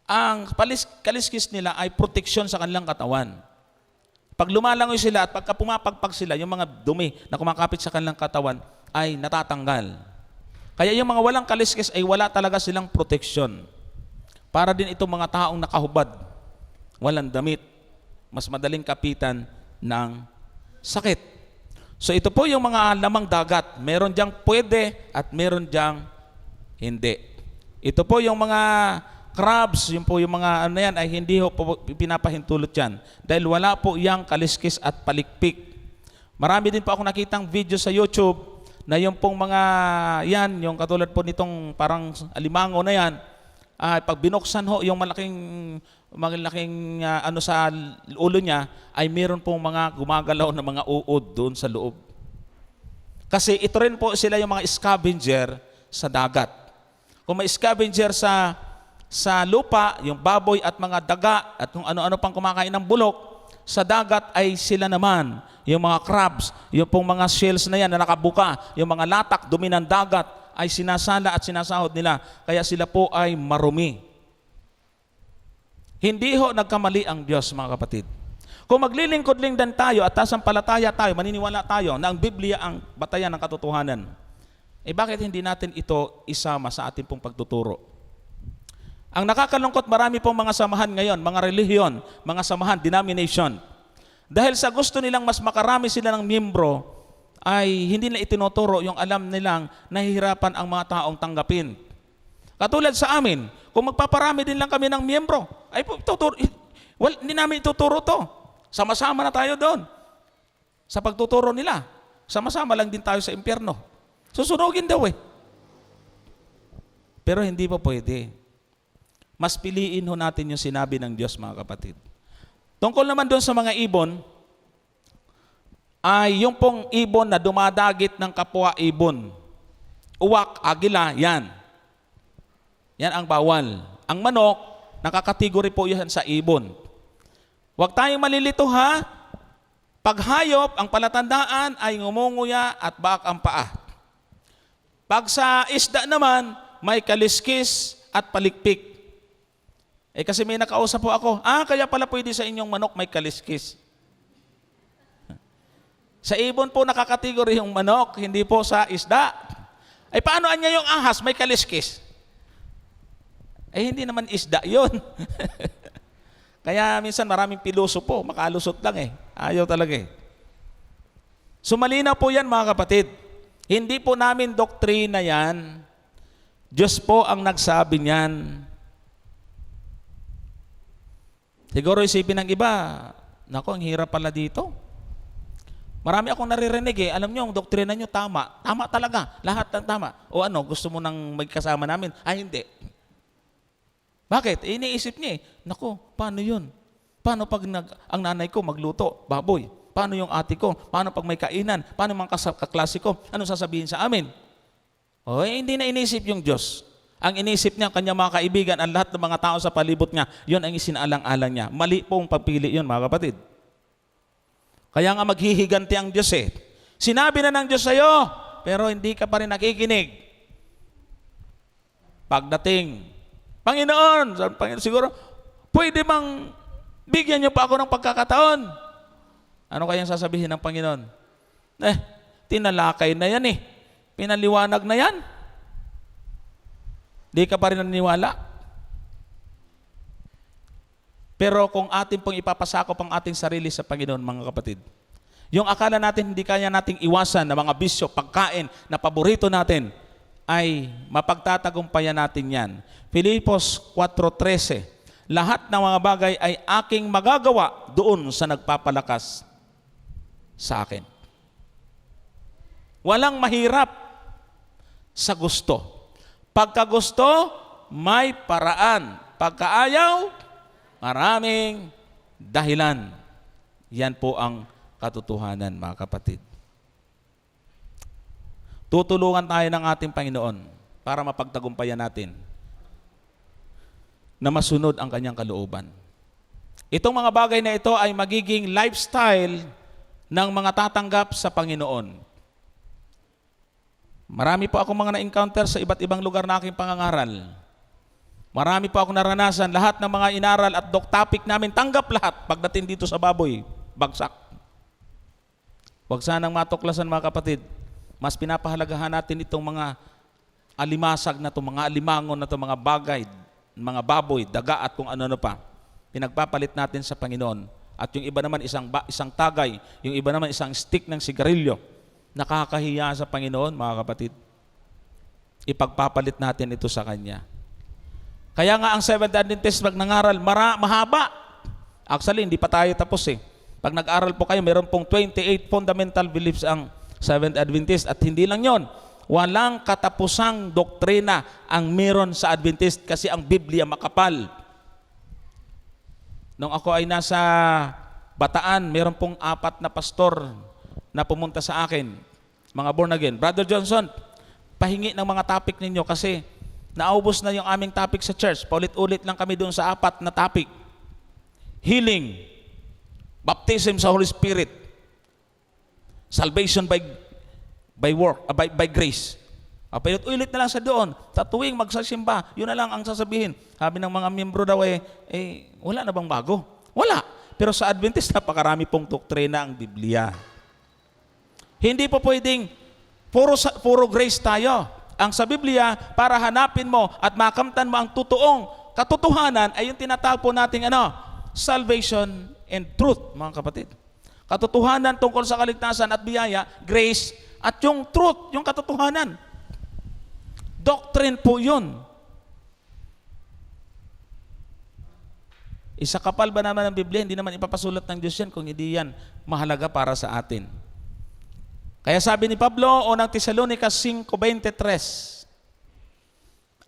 Ang kaliskis nila ay proteksyon sa kanilang katawan. Pag lumalangoy sila at pagka pumapagpag sila, yung mga dumi na kumakapit sa kanilang katawan ay natatanggal. Kaya yung mga walang kaliskis ay wala talaga silang proteksyon. Para din itong mga taong nakahubad, walang damit, mas madaling kapitan ng sakit. So ito po yung mga lamang dagat. Meron diyang pwede at meron diyang hindi. Ito po yung mga crabs, yun po yung mga ano yan, ay hindi po pinapahintulot yan. Dahil wala po yang kaliskis at palikpik. Marami din po ako nakitang video sa YouTube na yung pong mga yan, yung katulad po nitong parang alimango na yan, pag binuksan ho yung malaking ano sa ulo niya, ay meron pong mga gumagalaw na mga uod doon sa loob. Kasi ito rin po sila yung mga scavenger sa dagat. Kung may scavenger sa lupa, yung baboy at mga daga at kung ano-ano pang kumakain ng bulok, sa dagat ay sila naman, yung mga crabs, yung pong mga shells na yan na nakabuka, yung mga latak, dumi ng dagat, ay sinasala at sinasahod nila, kaya sila po ay marumi. Hindi ho nagkamali ang Diyos, mga kapatid. Kung maglilingkod-ling din tayo at tasampalataya tayo, maniniwala tayo na ang Biblia ang batayan ng katotohanan, bakit hindi natin ito isama sa ating pong pagtuturo? Ang nakakalungkot, marami pong mga samahan ngayon, mga relihiyon, mga samahan, denomination. Dahil sa gusto nilang mas makarami sila ng miyembro, ay hindi na itinuturo yung alam nilang nahihirapan ang mga taong tanggapin. Katulad sa amin, kung magpaparami din lang kami ng miyembro, ay hindi namin ituturo to. Sama-sama na tayo doon. Sa pagtuturo nila, sama-sama lang din tayo sa impyerno. Susunugin daw eh. Pero hindi pa pwede. Mas piliin ho natin yung sinabi ng Diyos, mga kapatid. Tungkol naman doon sa mga ibon, ay yung pong ibon na dumadagit ng kapwa ibon. uwak, agila, yan. Yan ang bawal. Ang manok, nakakategory po yan sa ibon. Huwag tayong malilito ha. Pag hayop, ang palatandaan ay ngumunguya at baak ang paa. Pag sa isda naman, may kaliskis at palikpik. Kasi may nakausap po ako, kaya pala pwede sa inyong manok may kaliskis. Sa ibon po nakakategory yung manok, hindi po sa isda. Paano anya yung ahas may kaliskis? Hindi naman isda yun. Kaya minsan maraming piloso po, makalusot lang Ayaw talaga So malinaw po yan mga kapatid. Hindi po namin doktrina yan. Diyos po ang nagsabi niyan. Siguro isipin ng iba, nako, ang hirap pala dito. Marami akong naririnig Alam niyo, ang doktrina niyo tama. Tama talaga. Lahat ng tama. O gusto mo nang magkasama namin? Hindi. Bakit? Iniisip niya Nako, paano yun? Paano pag ang nanay ko magluto? Baboy. Paano yung ate ko? Paano pag may kainan? Paano mga kaklase ko? Anong sasabihin sa amin? Hindi na inisip yung Diyos. Ang inisip niya, kanya mga kaibigan, ang lahat ng mga tao sa palibot niya, yun ang isinaalang-alang niya. Mali pong pagpili yun, mga kapatid. Kaya nga maghihiganti ang Diyos Sinabi na ng Diyos sa'yo, pero hindi ka pa rin nakikinig. Pagdating, Panginoon, siguro, pwede bang bigyan niyo pa ako ng pagkakataon? Ano kayang sasabihin ng Panginoon? Tinalakay na yan Pinaliwanag na yan. Di ka pa rin naniniwala. Pero kung atin pong ipapasakop ang ating sarili sa Panginoon, mga kapatid, yung akala natin hindi kaya nating iwasan na mga bisyo, pagkain na paborito natin, ay mapagtatagumpayan natin yan. Filipos 4:13, lahat ng mga bagay ay aking magagawa doon sa nagpapalakas sa akin. Walang mahirap sa gusto. Pagka gusto, may paraan. Pagka ayaw, maraming dahilan. Yan po ang katotohanan, mga kapatid. Tutulungan tayo ng ating Panginoon para mapagtagumpayan natin na masunod ang kanyang kalooban. Itong mga bagay na ito ay magiging lifestyle ng mga tatanggap sa Panginoon. Marami po akong mga na-encounter sa iba't ibang lugar na aking pangangaral. Marami po akong naranasan. Lahat ng mga inaral at topic namin, tanggap lahat. Pagdating dito sa baboy, bagsak. Huwag sanang matuklasan, mga kapatid. Mas pinapahalagahan natin itong mga alimasag na ito, mga alimangon na ito, mga bagay, mga baboy, daga at kung ano-ano pa. Pinagpapalit natin sa Panginoon. At yung iba naman isang tagay, yung iba naman isang stick ng sigarilyo. Nakakahiya sa Panginoon, mga kapatid. Ipagpapalit natin ito sa Kanya. Kaya nga ang Seventh Adventist pag nangaral, mahaba. Actually, hindi pa tayo tapos Pag nag-aral po kayo, meron pong 28 fundamental beliefs ang Seventh Adventist. At hindi lang yon, walang katapusang doktrina ang meron sa Adventist kasi ang Biblia makapal. Nung ako ay nasa Bataan, meron pong 4 na pastor na pumunta sa akin, mga born again. Brother Johnson, pahingi ng mga topic ninyo kasi naubos na yung aming topic sa church. Paulit-ulit lang kami doon sa 4 na topic. Healing, baptism sa Holy Spirit, salvation by grace. Paulit-ulit na lang sa doon. Sa tuwing magsasimba, yun na lang ang sasabihin. Sabi ng mga miyembro daw wala na bang bago? Wala. Pero sa Adventist, napakarami pong doktrina ang Biblia. Hindi po pwedeng puro grace tayo. Ang sa Biblia, para hanapin mo at makamtan mo ang totoong katotohanan ay yung tinatawag po nating salvation and truth, mga kapatid. Katotohanan tungkol sa kaligtasan at biyaya, grace, at yung truth, yung katotohanan. Doctrine po yun. Isakapal ba naman ng Biblia? Hindi naman ipapasulat ng Diyos yan kung hindi yan mahalaga para sa atin. Kaya sabi ni Pablo, unang Tesalonica 5:23,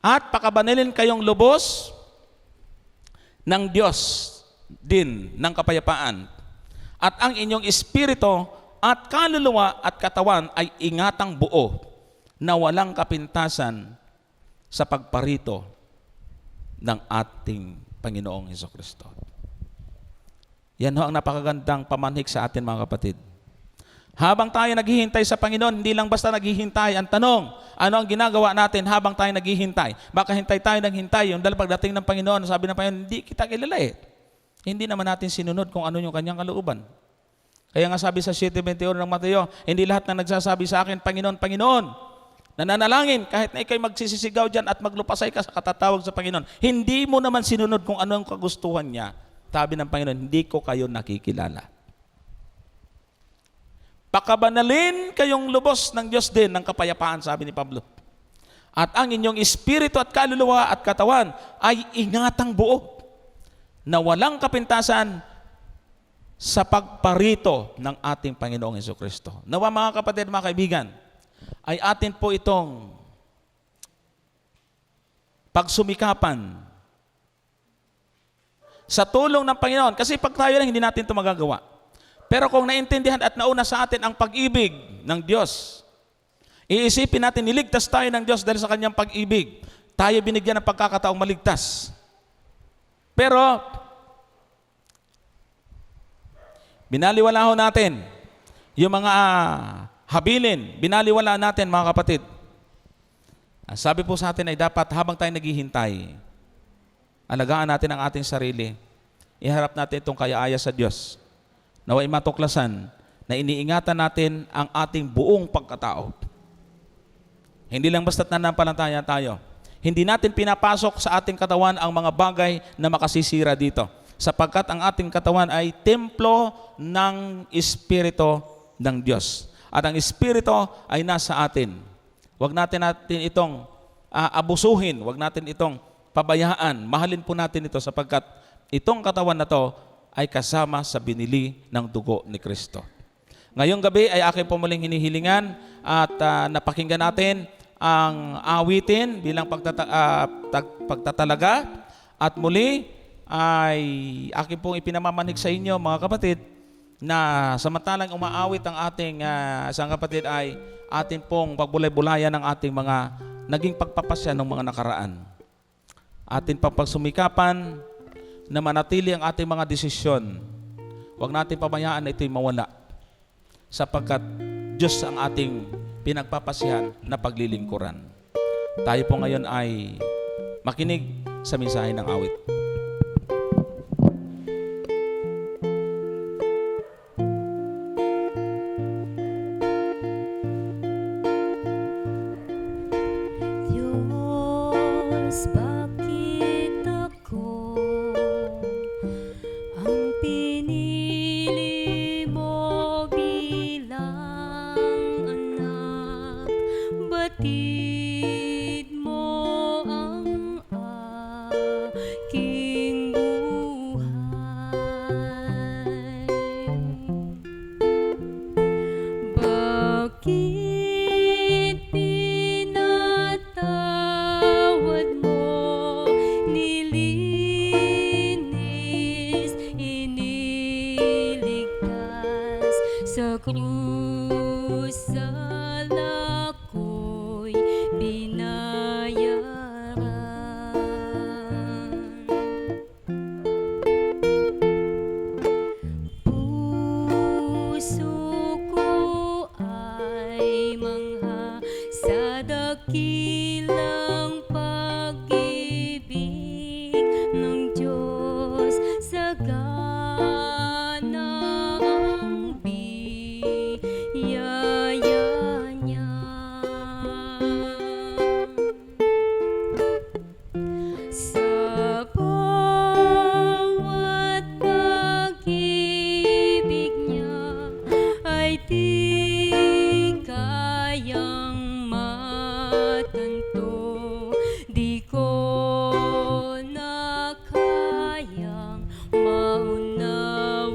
at pakabanilin kayong lubos ng Diyos din ng kapayapaan, at ang inyong espiritu at kaluluwa at katawan ay ingatang buo na walang kapintasan sa pagparito ng ating Panginoong Hesukristo. Yan ho ang napakagandang pamanhik sa atin, mga kapatid. Habang tayo naghihintay sa Panginoon, hindi lang basta naghihintay. Ang tanong, ano ang ginagawa natin habang tayo naghihintay? Baka hintay tayo ng hintay. Yung dahil pagdating ng Panginoon, sabi ng Panginoon, hindi kita kilala eh. Hindi naman natin sinunod kung ano yung kanyang kalooban. Kaya nga sabi sa 7:21 ng Mateo, hindi lahat na nagsasabi sa akin, Panginoon, Panginoon, nananalangin kahit na ikay magsisisigaw dyan at maglupasay ka sa katatawag sa Panginoon. Hindi mo naman sinunod kung ano ang kagustuhan niya. Sabi ng Panginoon, hindi ko kayo nakikilala. Pakabanalin kayong lubos ng Diyos din ng kapayapaan, sabi ni Pablo. At ang inyong espiritu at kaluluwa at katawan ay ingatang buo na walang kapintasan sa pagparito ng ating Panginoong Hesukristo. Nawa mga kapatid, mga kaibigan, ay atin po itong pagsumikapan sa tulong ng Panginoon. Kasi pag tayo lang, hindi natin ito magagawa. Pero kung naintindihan at nauna sa atin ang pag-ibig ng Diyos, iisipin natin, niligtas tayo ng Diyos dahil sa kanyang pag-ibig. Tayo binigyan ng pagkakataong maligtas. Pero, binaliwala ho natin yung mga habilin, binaliwala natin, mga kapatid. Sabi po sa atin ay dapat habang tayo naghihintay, alagaan natin ang ating sarili. Iharap natin itong kaaya-aya sa Diyos. Nawa'y matuklasan na iniingatan natin ang ating buong pagkatao. Hindi lang basta't nanampalataya tayo. Hindi natin pinapasok sa ating katawan ang mga bagay na makasisira dito. Sapagkat ang ating katawan ay templo ng Espiritu ng Diyos. At ang Espiritu ay nasa atin. Huwag natin itong abusuhin. Huwag natin itong pabayaan. Mahalin po natin ito sapagkat itong katawan na to ay kasama sa binili ng dugo ni Kristo. Ngayong gabi ay aking pumuling hinihilingan at napakinggan natin ang awitin bilang pagtatalaga at muli ay aking pong ipinamamanig sa inyo, mga kapatid, na samantalang umaawit ang ating isang kapatid ay atin pong pagbulay-bulayan ng ating mga naging pagpapasya ng mga nakaraan. Atin pang pagsumikapan na manatili ang ating mga desisyon. Huwag natin pabayaan na ito'y mawala sapagkat Diyos ang ating pinagpapasihan na paglilingkuran. Tayo po ngayon ay makinig sa mensahe ng awit. Diyos, bakit ako ang pinili mo bilang anak? Batid mo ang aking buhay. Bakit pinatawad mo, nilinis, iniligtas sa krus, sala ko'y binayaran. Puso ko ay mangha sa dakilang pag-ibig ng Diyos, sagana ang biyaya niya. Sa bawat pag-ibig niya ay di kayang matanto, di ko na kayang maunawaan.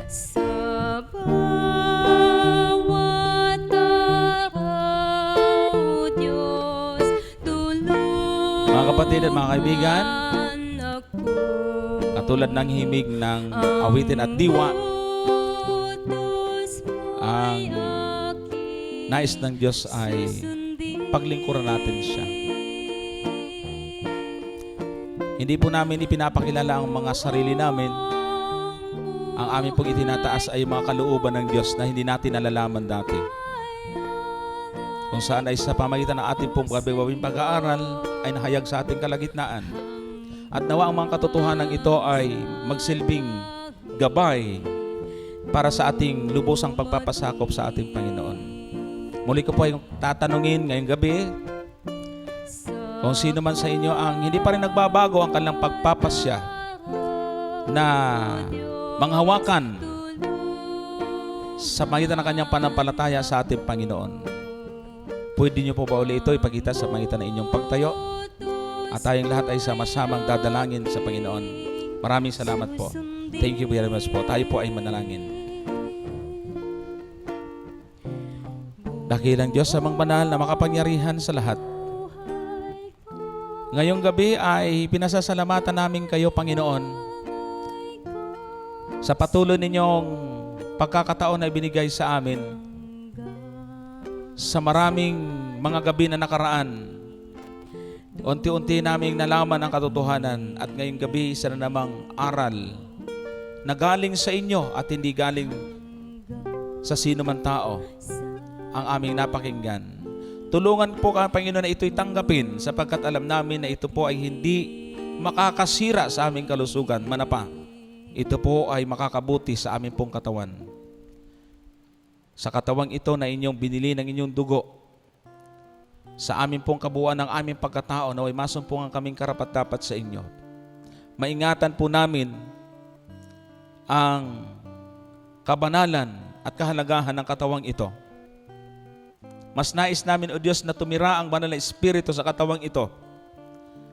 Sa bawat araw, Diyos, tulungan Mga kapatid at mga kaibigan, ako. katulad ng himig ng awitin at diwa, nais ng Diyos ay paglingkuran natin siya. Hindi po namin ipinapakilala ang mga sarili namin. Ang amin pong itinataas ay mga kalooban ng Diyos na hindi natin nalalaman dati. Kung saan ay sa pamagitan ng ating pong gabawing pag-aaral ay nahayag sa ating kalagitnaan. At nawa ang mga katotohanan ito ay magsilbing gabay para sa ating lubosang pagpapasakop sa ating Panginoon. Muli ko po ay tatanungin ngayong gabi kung sino man sa inyo ang hindi pa rin nagbabago ang kanilang pagpapasya na manghawakan sa magitan ng kanyang panampalataya sa ating Panginoon. Pwede niyo po ba uli ito ipakita sa magitan ng inyong pagtayo? At tayong lahat ay sama-samang dadalangin sa Panginoon. Maraming salamat po. Thank you very much po. Tayo po ay manalangin. Dakilang Diyos amang banal na makapangyarihan sa lahat. Ngayong gabi ay pinasasalamatan namin kayo, Panginoon, sa patuloy ninyong pagkakataon na ibinigay sa amin sa maraming mga gabi na nakaraan. Unti-unti naming nalaman ang katotohanan at ngayong gabi isa na namang aral na galing sa inyo at hindi galing sa sino man tao ang aming napakinggan. Tulungan po kami, Panginoon, na ito'y tanggapin sapagkat alam namin na ito po ay hindi makakasira sa aming kalusugan, manapa. Ito po ay makakabuti sa aming pong katawan. Sa katawang ito na inyong binili ng inyong dugo, sa aming pong kabuuan ng aming pagkatao na ay masumpungan kaming karapat-dapat sa inyo. Maingatan po namin ang kabanalan at kahalagahan ng katawang ito. Mas nais namin, O Diyos, na tumira ang banal na Espiritu sa katawang ito.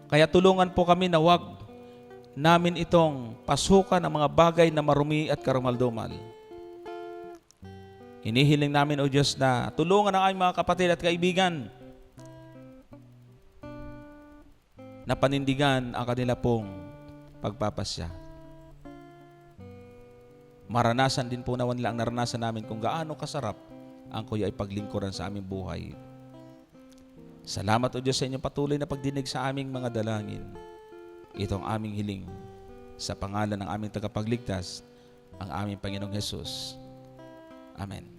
Kaya tulungan po kami na wag namin itong pasukan ang mga bagay na marumi at karumaldumal. Hinihiling namin, O Diyos, na tulungan ang aming mga kapatid at kaibigan na panindigan ang kanila pong pagpapasya. Maranasan din po naman nila ang naranasan namin kung gaano kasarap ang kuya ay paglingkuran sa aming buhay. Salamat, O Diyos, sa inyong patuloy na pagdinig sa aming mga dalangin. Ito ang aming hiling sa pangalan ng aming tagapagligtas, ang aming Panginoong Hesus. Amen.